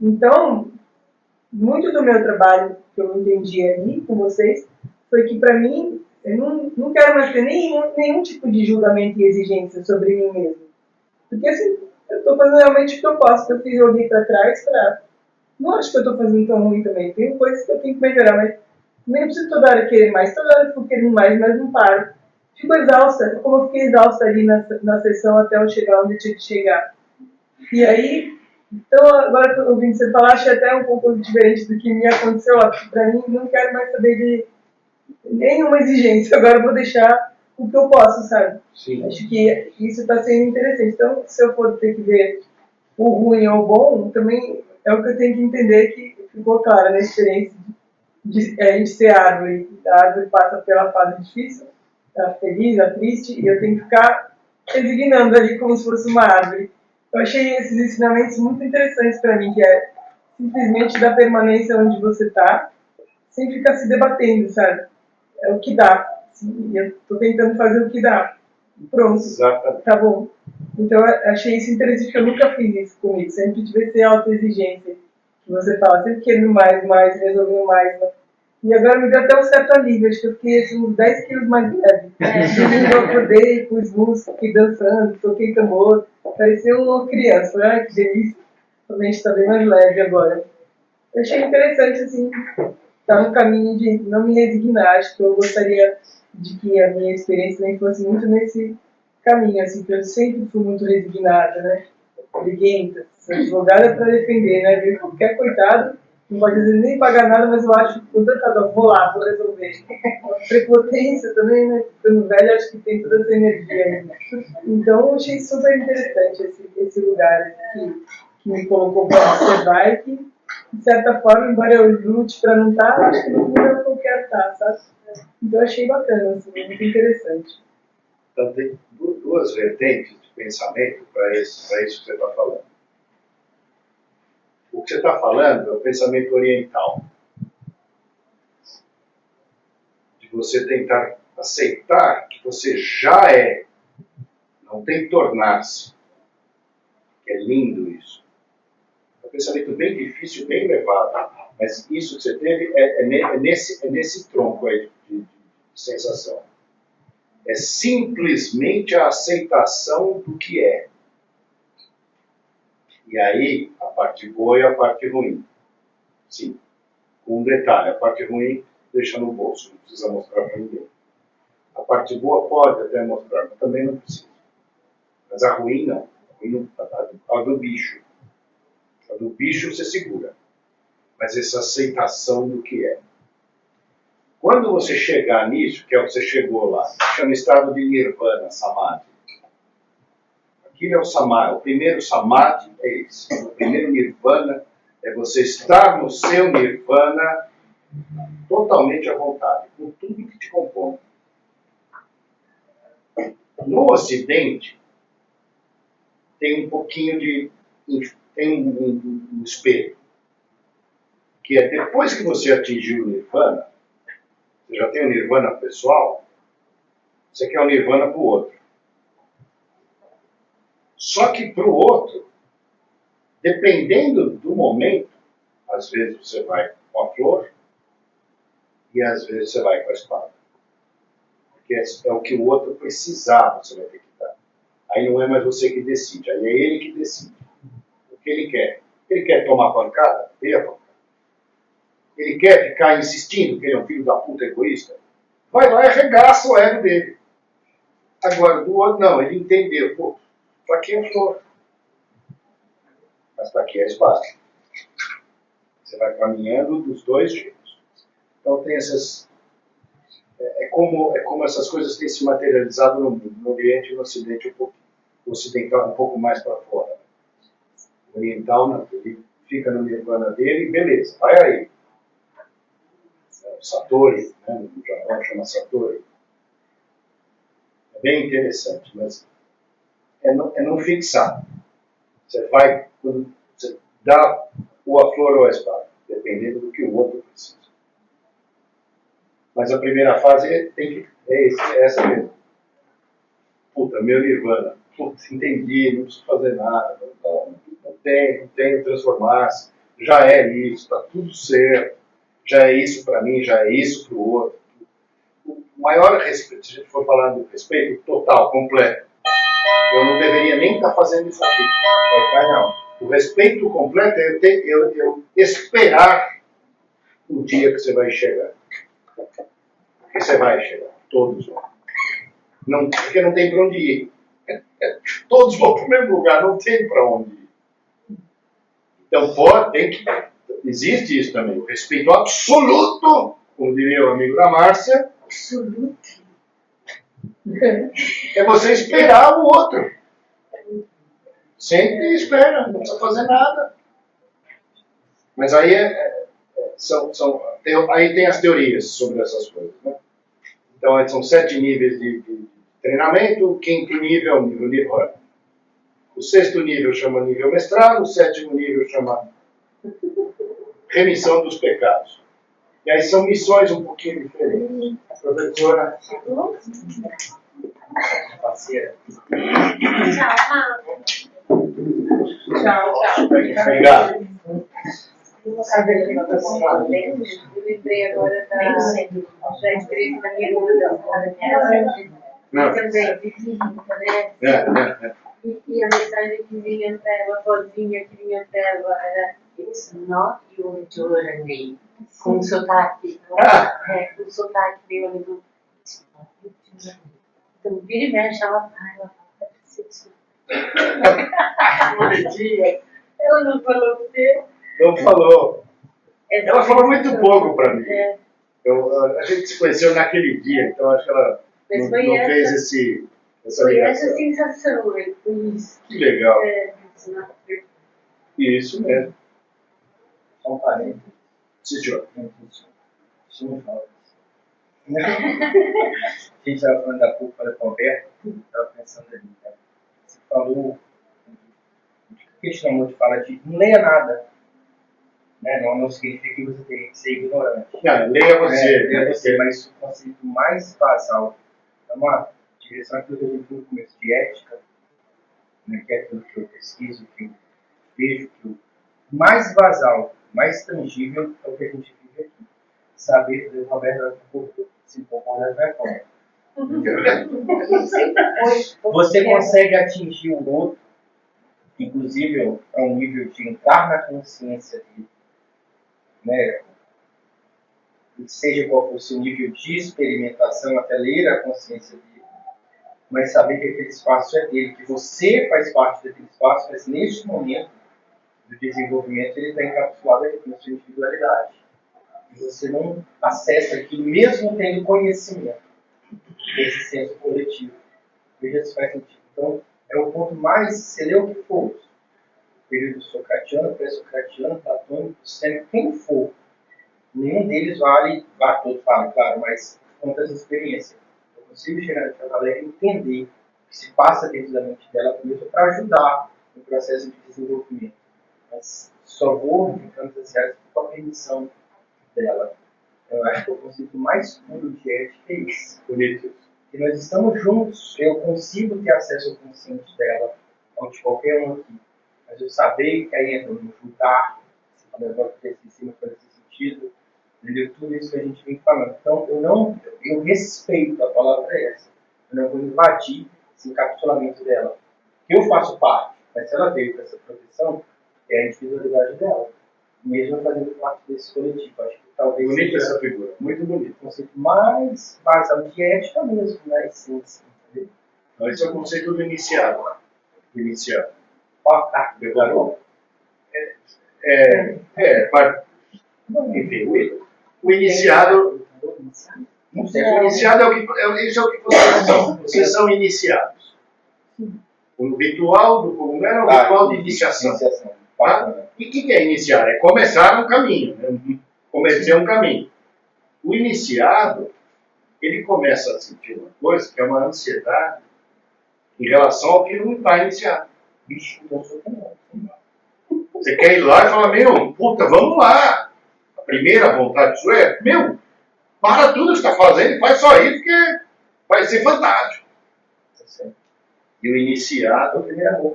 Então, muito do meu trabalho que eu entendi ali com vocês foi que, para mim, eu não quero mais ter nenhum tipo de julgamento e exigência sobre mim mesmo. Porque, assim, eu estou fazendo realmente o que eu posso, que eu fiz ali para trás para... Não acho que eu estou fazendo tão ruim também. Tem coisas que eu tenho que melhorar, mas também não preciso toda hora querer mais. Toda hora eu fico querendo mais, mas não paro. Fico exausta, como eu fiquei exausta ali na sessão até eu chegar onde eu tinha que chegar. E aí, então agora que eu ouvindo você falar, achei até um pouco diferente do que me aconteceu lá, porque pra mim não quero mais saber de nenhuma exigência, agora eu vou deixar o que eu posso, sabe? Sim. Acho que isso está sendo interessante. Então, se eu for ter que ver o ruim ou o bom, também é o que eu tenho que entender, que ficou claro na experiência de a gente ser árvore. A árvore passa pela fase difícil, a feliz, a triste, e eu tenho que ficar resignando ali como se fosse uma árvore. Eu achei esses ensinamentos muito interessantes para mim, que é simplesmente da permanência onde você está, sem ficar se debatendo, sabe? É o que dá. E eu estou tentando fazer o que dá. Pronto. Exatamente. Tá bom. Então, eu achei isso interessante, porque eu nunca fiz isso comigo. Sempre tive essa autoexigência, que você fala, sempre querendo mais, resolvendo mais. Né? E agora me deu até um certo alívio. Acho que eu fiquei assim, uns 10 quilos mais leve. Domingo eu acordei, pus música, fiquei dançando, toquei tambor. Parecia uma criança. Ai, que delícia. A mente está bem mais leve agora. Eu achei interessante, assim, estar no caminho de não me resignar. Acho que eu gostaria de que a minha experiência também fosse muito nesse caminho, assim, porque eu sempre fui muito resignada, né? Briguenta, sou advogada para defender, né? Ver qualquer coitado, não pode às vezes nem pagar nada, mas eu acho que com tanta dor, vou lá, vou resolver. Prepotência também, né? Ficando velha, acho que tem toda essa energia aí. Então, eu achei super interessante esse lugar que me colocou para observar e que, de certa forma, embora eu lute para não estar, acho que no fundo é o que eu quero estar, sabe? Então, eu achei bacana, assim, muito interessante. Então, tem duas vertentes de pensamento para isso que você está falando. O que você está falando é o pensamento oriental. De você tentar aceitar que você já é, não tem que tornar-se. É lindo isso. É um pensamento bem difícil, bem elevado. Mas isso que você teve é nesse tronco aí de sensação. É simplesmente a aceitação do que é. E aí, a parte boa e a parte ruim. Sim. Com um detalhe, a parte ruim deixa no bolso, não precisa mostrar para ninguém. A parte boa pode até mostrar, mas também não precisa. Mas a ruim não. A do bicho. A do bicho você segura. Mas essa aceitação do que é. Quando você chegar nisso, que é o que você chegou lá, chama estado de nirvana, samadhi. Aquilo é o samadhi. O primeiro samadhi é esse. O primeiro nirvana é você estar no seu nirvana totalmente à vontade, com tudo que te compõe. No Ocidente, tem um pouquinho de tem um espelho, que é depois que você atingiu o nirvana, você já tem o nirvana pessoal, você quer o nirvana para o outro. Só que para o outro, dependendo do momento, às vezes você vai com a flor e às vezes você vai com a espada. Porque é o que o outro precisava, você vai ter que dar. Aí não é mais você que decide, aí é ele que decide. O que ele quer? Ele quer tomar pancada? Dê a pancada. Ele quer ficar insistindo que ele é um filho da puta egoísta? Vai lá e arregaça o ego dele. Agora, do outro, não, ele entendeu. Pô, para que a flor? Mas para que a espada? Você vai caminhando dos dois jeitos. Então tem essas... É como essas coisas têm se materializado no mundo, no Oriente e no Ocidente um pouco. O ocidental um pouco mais para fora. O oriental não, ele fica no nirvana dele e beleza, vai aí. Satori, né, no Japão chama Satori. É bem interessante, mas é não fixar. Você vai, você dá ou a flor ou a espada, dependendo do que o outro precisa. Mas a primeira fase é essa mesmo. Puta, meu nirvana. Puta, entendi, não preciso fazer nada. Não tenho transformar-se. Já é isso, está tudo certo. Já é isso para mim, já é isso para o outro. O maior respeito, se a gente for falar do respeito total, completo, eu não deveria nem estar fazendo isso aqui. Não. O respeito completo é eu esperar o dia que você vai chegar. Porque você vai chegar, todos vão. Não, porque não tem para onde ir. Todos vão para o mesmo lugar, não tem para onde ir. Então, existe isso também, o respeito absoluto, como diria o amigo da Márcia. Absoluto. É você esperar o outro. Sempre espera, não precisa fazer nada. Mas aí aí tem as teorias sobre essas coisas, né? Então, são 7 níveis de treinamento, o 5º nível é o nível nirvana. O 6º nível chama nível mestrado, o 7º nível chama remissão dos pecados. E aí são missões um pouquinho diferentes. A professora... Parceira. Tchau. Obrigado. Eu lembrei agora da experiência da minha irmã também, né? E a mensagem que vinha para ela, vozinha que vinha para ela, era It's not your journey. Com sotaque. Com sotaque dele ali do It's not your journey. Então, vira e mexe, ela fala, preciso. Bom dia. Ela não falou você. Não falou. Ela falou muito pouco para mim. A gente se conheceu naquele dia, então acho que ela não fez essa foi ligação. essa sensação, foi isso. Que legal. Isso mesmo. Só um parênteses. Sim, senhor. Isso não fala. A gente estava falando da culpa da Roberta, estava pensando ali. Né? Você falou, o questionamento fala de não leia nada. Né? Não significa que você tem que ser ignorante. Não, leia você. Leia você, mas o conceito mais basal é uma direção àquilo que a gente viu no começo de ética, né? Que é aquilo que eu pesquiso, que eu vejo, que o mais basal, mais tangível é o que a gente vive aqui. Saber que o Roberto se concorda vai fora. Você consegue atingir o outro, inclusive a um nível de entrar na consciência dele, né? Seja qual for o seu nível de experimentação, até ler a consciência dele, mas saber que aquele espaço é dele, que você faz parte daquele espaço, mas neste momento do desenvolvimento ele está encapsulado aqui na sua individualidade. E você não acessa aquilo mesmo tendo conhecimento desse senso coletivo. Veja se faz sentido. Então, é o ponto mais, você lê o que for, período socratiano, pré-socratiano, platônico, sempre quem for, nenhum deles todos valem, claro, mas conta essa experiência. Eu consigo chegar naquela galera e entender o que se passa dentro da mente dela mesmo para ajudar no processo de desenvolvimento. mas só vou em campos essenciais com a permissão dela. Eu acho que o conceito mais puro de ética é esse. Bonito. Que nós estamos juntos, eu consigo ter acesso ao consciente dela, ao de qualquer um aqui. Mas eu saber que aí entra no julgar, se o negócio desse em cima faz esse sentido, entendeu? Tudo isso que a gente vem falando. Então, eu respeito, a palavra é essa. Eu não vou invadir esse encapsulamento dela. Eu faço parte, mas se ela veio com essa proteção, é a individualidade dela. Mesmo fazendo parte desse coletivo. Acho que talvez Bonita seja essa figura, muito bonita. o conceito mais basado de ética mesmo, na essência. Entendeu? Então, esse é o conceito do iniciado. Do iniciado. Declarou? Enfim, o iniciado. Não sei. O iniciado isso é o que vocês são. Vocês são iniciados. O ritual do cogumelo é o ritual de iniciação. Tá? E o que é iniciar? É começar um caminho. Né? Começar um caminho. O iniciado, ele começa a sentir uma coisa que é uma ansiedade em relação ao que não está iniciado. Bicho, você quer ir lá e falar, meu, puta, vamos lá. A primeira vontade sua é, meu, para tudo que você está fazendo e faz só isso, porque vai ser fantástico. E o iniciado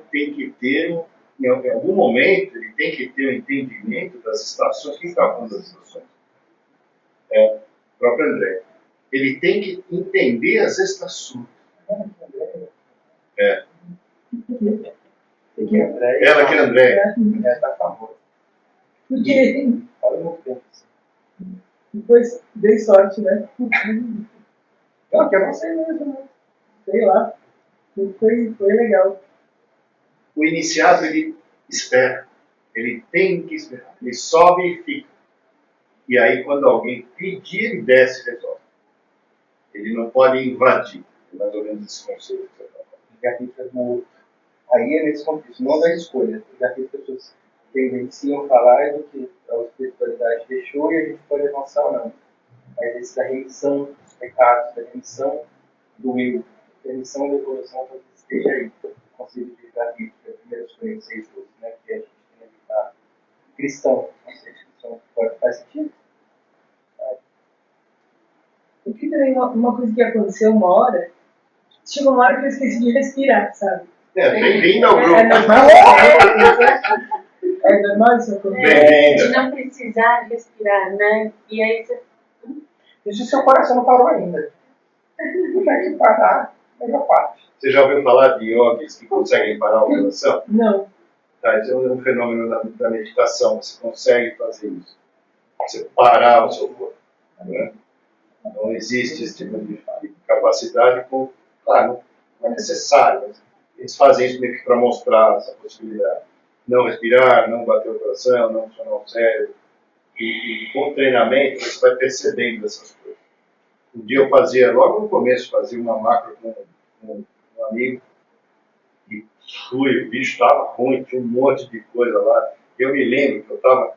tem que ter, em algum momento, ele tem que ter um entendimento das estações. Quem está falando das estações? É o próprio André. Ele tem que entender as estações. É. Ela que é André. Tá famosa. Porque Fala muito tempo. depois dei sorte, né? Não, que é você mesmo, né? Sei lá. Foi legal. O iniciado, ele espera. Ele tem que esperar. Ele sobe e fica. E aí, quando alguém pedir, ele desce e resolve. Ele não pode invadir. É mais ou menos esse conceito que você está falando. Garrita do outro. Aí é nesse contexto, não da escolha. Garrita as pessoas tendenciam falar do que a espiritualidade deixou e a gente pode avançar ou não. Mas esse da remissão dos pecados, da remissão do eu, da remissão da evolução, talvez esteja aí. O conceito de Garrita, que é o primeiro conhecer todos, né? Que a gente tem que estar cristão. Não sei se cristão faz sentido. Porque também uma coisa que aconteceu uma hora, chegou uma hora que eu esqueci de respirar, sabe? Bem-vindo ao grupo. É normal? É normal isso acontecer? Bem-vinda. De não precisar respirar, né? E aí você. Isso seu coração não parou ainda. Não tem que parar, melhor parte. Você já ouviu falar de yogis que conseguem parar o coração? Não. Tá, esse é um fenômeno da meditação. Você consegue fazer isso. Você parar o seu corpo. Né? Não existe esse tipo de capacidade. Claro, não é necessário. Mas eles fazem isso meio que para mostrar essa possibilidade. Não respirar, não bater o coração, não funcionar o cérebro. E com o treinamento você vai percebendo essas coisas. Um dia eu fazia, logo no começo, fazia uma macro com um amigo. E fui, o bicho estava ruim, tinha um monte de coisa lá. Eu me lembro que eu estava.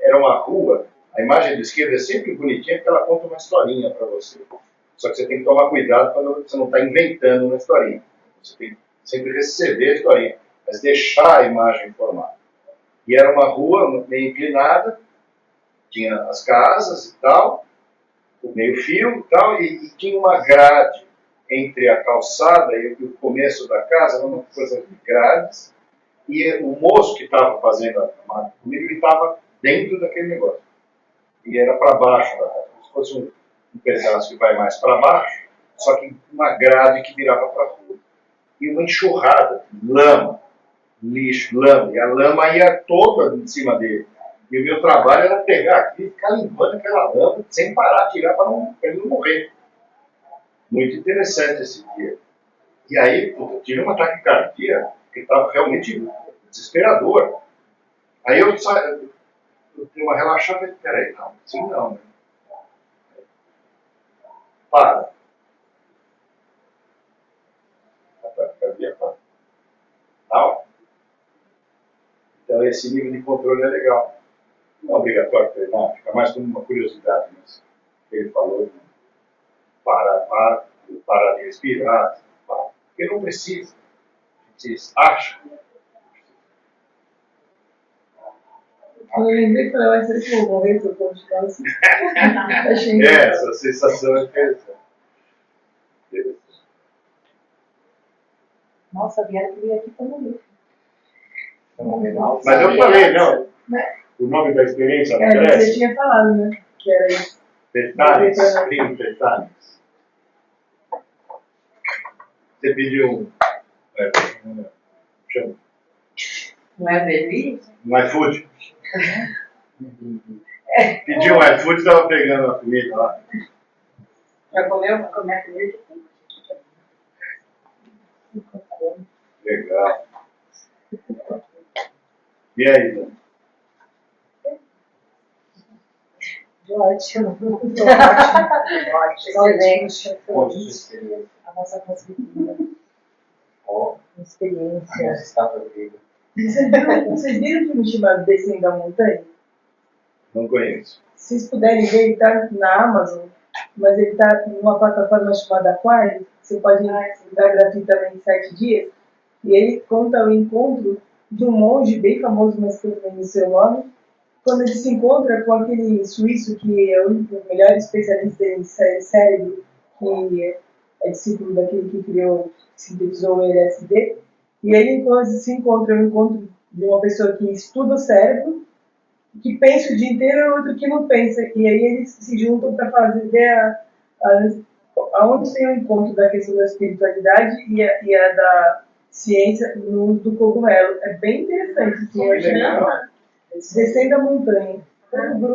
Era uma rua, a imagem da esquerda é sempre bonitinha porque ela conta uma historinha para você. Só que você tem que tomar cuidado quando você não está inventando uma historinha. Você tem que sempre receber a historinha, mas deixar a imagem formar. E era uma rua meio inclinada, tinha as casas e tal, o meio-fio e tal, e tinha uma grade entre a calçada e o começo da casa, era uma coisa de grades, e o moço que estava fazendo a máquina comigo, ele estava dentro daquele negócio. E era para baixo da casa, como se fosse um pedaço que vai mais para baixo, só que uma grade que virava para a rua. E uma enxurrada, lama, lixo, lama, e a lama ia toda em cima dele. E o meu trabalho era pegar aqui e ficar limpando aquela lama sem parar, tirar para ele não morrer. Muito interessante esse dia. E aí, eu tive uma taquicardia que estava realmente desesperador. Aí eu dei uma relaxada e falei, peraí, não, assim não, né? Para. A taquicardia para. Não. Então esse nível de controle é legal. Não é obrigatório treinar, fica mais como uma curiosidade, mas ele falou, para de respirar, porque não precisa. Vocês acham? Eu lembrei e falei, vai ser que eu vou morrer se eu continuar assim. Achei Essa sensação é interessante. Nossa, vieram que veio aqui pra morrer. Mas eu falei, não. O nome da experiência na você Grécia? tinha falado, né? Que era isso. Detalhes, detalhes. Você pediu chama, Não é dele? um iFood? Pediu um iFood e estava pegando a comida lá. Já comeu? Vai comer a comida? Legal. E aí, Dan? Ótimo. Excelente. Conte sua experiência. A nossa conseguida. Ó, a Experiência. nossa estátua grega. Vocês viram o filme chamado Descendo da Montanha? Não conheço. Se vocês puderem ver, ele está na Amazon, mas ele está numa plataforma chamada Aquarius. Você pode entrar gratuitamente em 7 dias. E ele conta o encontro de um monge bem famoso, mas que eu não sei o nome, quando ele se encontra com aquele suíço que é o melhor especialista em cérebro, que é discípulo daquele que criou, sintetizou o LSD. E ele se encontra no encontro de uma pessoa que estuda o cérebro, que pensa o dia inteiro e outro que não pensa. E aí eles se juntam para fazer aonde tem o encontro da questão da espiritualidade e a da ciência no uso do cogumelo. É bem interessante. Assim, Descendo a montanha.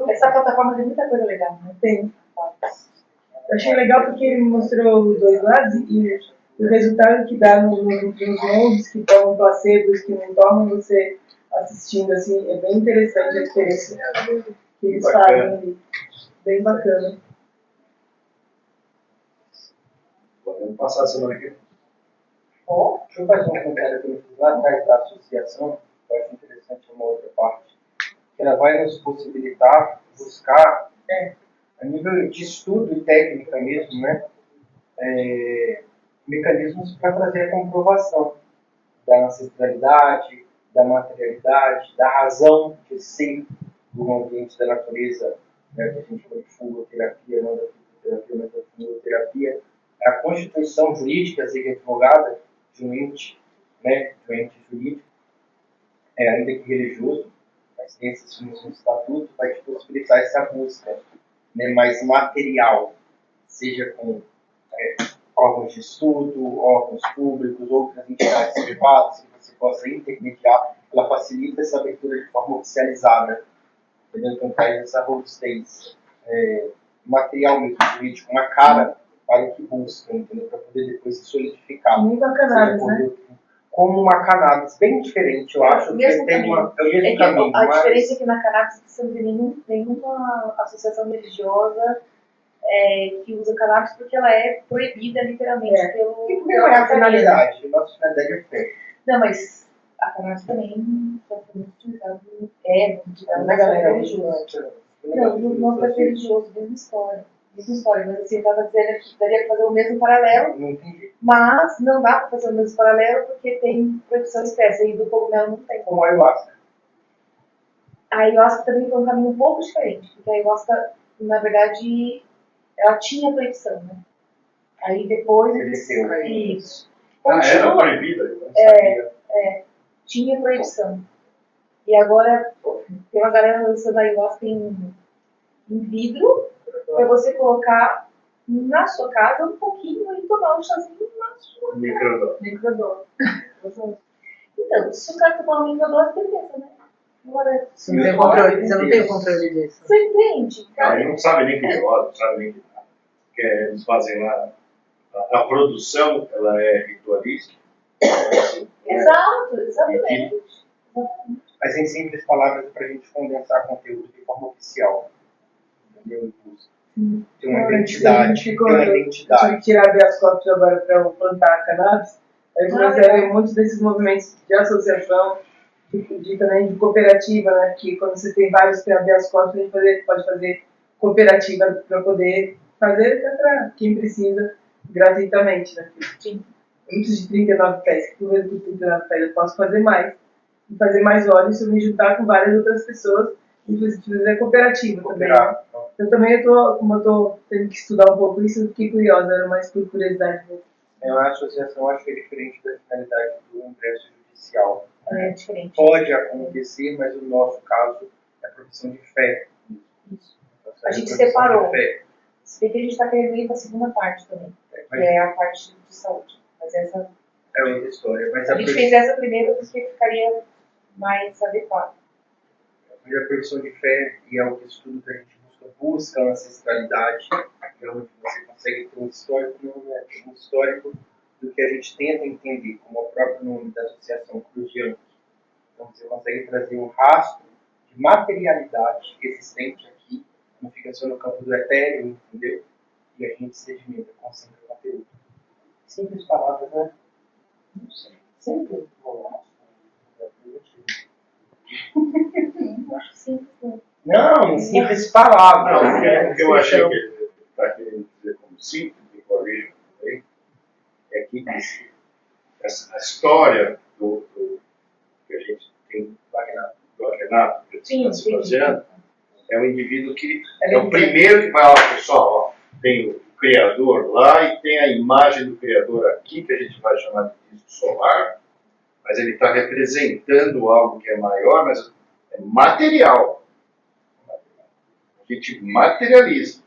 Essa plataforma tem muita coisa legal, né? Tem. Eu achei legal porque ele mostrou os dois lados e o resultado que dá nos monges que tomam placebos, que não tomam, você assistindo, assim, é bem interessante a experiência que eles fazem ali. Bem bacana. Vamos passar a semana aqui. Ó, deixa eu fazer um comentário que eu fiz lá atrás da associação, que eu acho interessante uma outra parte, que ela vai nos possibilitar buscar, a nível de estudo e técnica mesmo, né, mecanismos para trazer a comprovação da ancestralidade, da materialidade, da razão de ser do ambiente da natureza, né, que a gente chama de fungoterapia, não da fitoterapia, mas da fungoterapia, a constituição jurídica, seja advogada, de um ente, né, de um ente jurídico, ainda que religioso, mas tem esses fins no estatuto, vai te possibilitar essa busca, né, mais material, seja com órgãos de estudo, órgãos públicos, outras entidades privadas, que você possa intermediar, ela facilita essa abertura de forma oficializada, entendeu? Então traz essa robustez material mesmo, jurídico, uma cara para o que busca, entendeu? Para poder depois se solidificar. Muito cannabis, né? Como uma cannabis, bem diferente, eu acho, que tem é o mesmo caminho. A diferença é que na cannabis você não tem nenhuma associação religiosa que usa cannabis porque ela é proibida literalmente pelo... E porque não é a finalidade, a nossa finalidade é fé. Não, mas a cannabis também está sendo utilizada na galera religiosa. Não, não vai ser religioso, mesma história, mas assim, eu estava dizendo que daria para fazer o mesmo paralelo, mas não dá para fazer o mesmo paralelo porque tem proibição expressa e do cogumelo não tem. Como a ayahuasca. A ayahuasca também foi um caminho um pouco diferente, porque a ayahuasca, na verdade, ela tinha proibição, né? Aí depois isso. Era proibida? Eu não sabia. Tinha proibição. E agora tem uma galera lançando a ayahuasca em vidro para você colocar na sua casa um pouquinho e tomar um chazinho na sua Microdose. Então, se o cara tomar uma microdose, beleza, né? Agora, Você não tem o controle disso. Você entende? Ele não sabe nem que joga, não sabe nem que nada. Porque eles fazem lá. A produção, ela é ritualística. Exato, exatamente. Mas em simples palavras, é para a gente condensar conteúdo de forma oficial. Entendeu? Tem uma identidade. Eu tive que tirar habeas corpus agora para plantar a cannabis. Aí eu comecei a ver muitos desses movimentos de associação, também de cooperativa, né? Que quando você tem vários habeas corpus, a gente pode fazer cooperativa para poder fazer até para quem precisa gratuitamente, né? Sim. Muitos de 39 pés, que por 39 pés eu posso fazer mais. e fazer mais olhos, me juntar com várias outras pessoas, inclusive a cooperativa também. Eu também como eu tô tendo que estudar um pouco isso, eu fiquei curiosa, era mais por curiosidade mesmo. A associação acho que é diferente da finalidade do ingresso judicial. É diferente. Pode acontecer, mas o nosso caso é a profissão de fé. Isso. A gente separou. Se bem que a gente está querendo ir para a segunda parte também, que é a parte de saúde. Mas essa é outra história. Mas a gente fez essa primeiro porque ficaria mais adequado. Mas a profissão de fé, e é o estudo que a gente busca a ancestralidade, é onde você consegue ter um histórico do que a gente tenta entender, como o próprio nome da associação Cruz de Anjos. Então você consegue trazer um rastro de materialidade existente aqui, não fica só no campo do etéreo, entendeu? E a gente sedimenta, concentra o conteúdo. Simples palavras, né? Não sei. Simples. Acho simples. Não, em simples palavras. Não, o que eu achei que ele está querendo dizer como simples, me corrija também, é que essa história que a gente tem do Renato, que está se fazendo, é um indivíduo que é o primeiro que vai lá, pessoal, ó, tem o Criador lá e tem a imagem do Criador aqui, que a gente vai chamar de disco solar, mas ele está representando algo que é maior, mas é material. A gente materializa.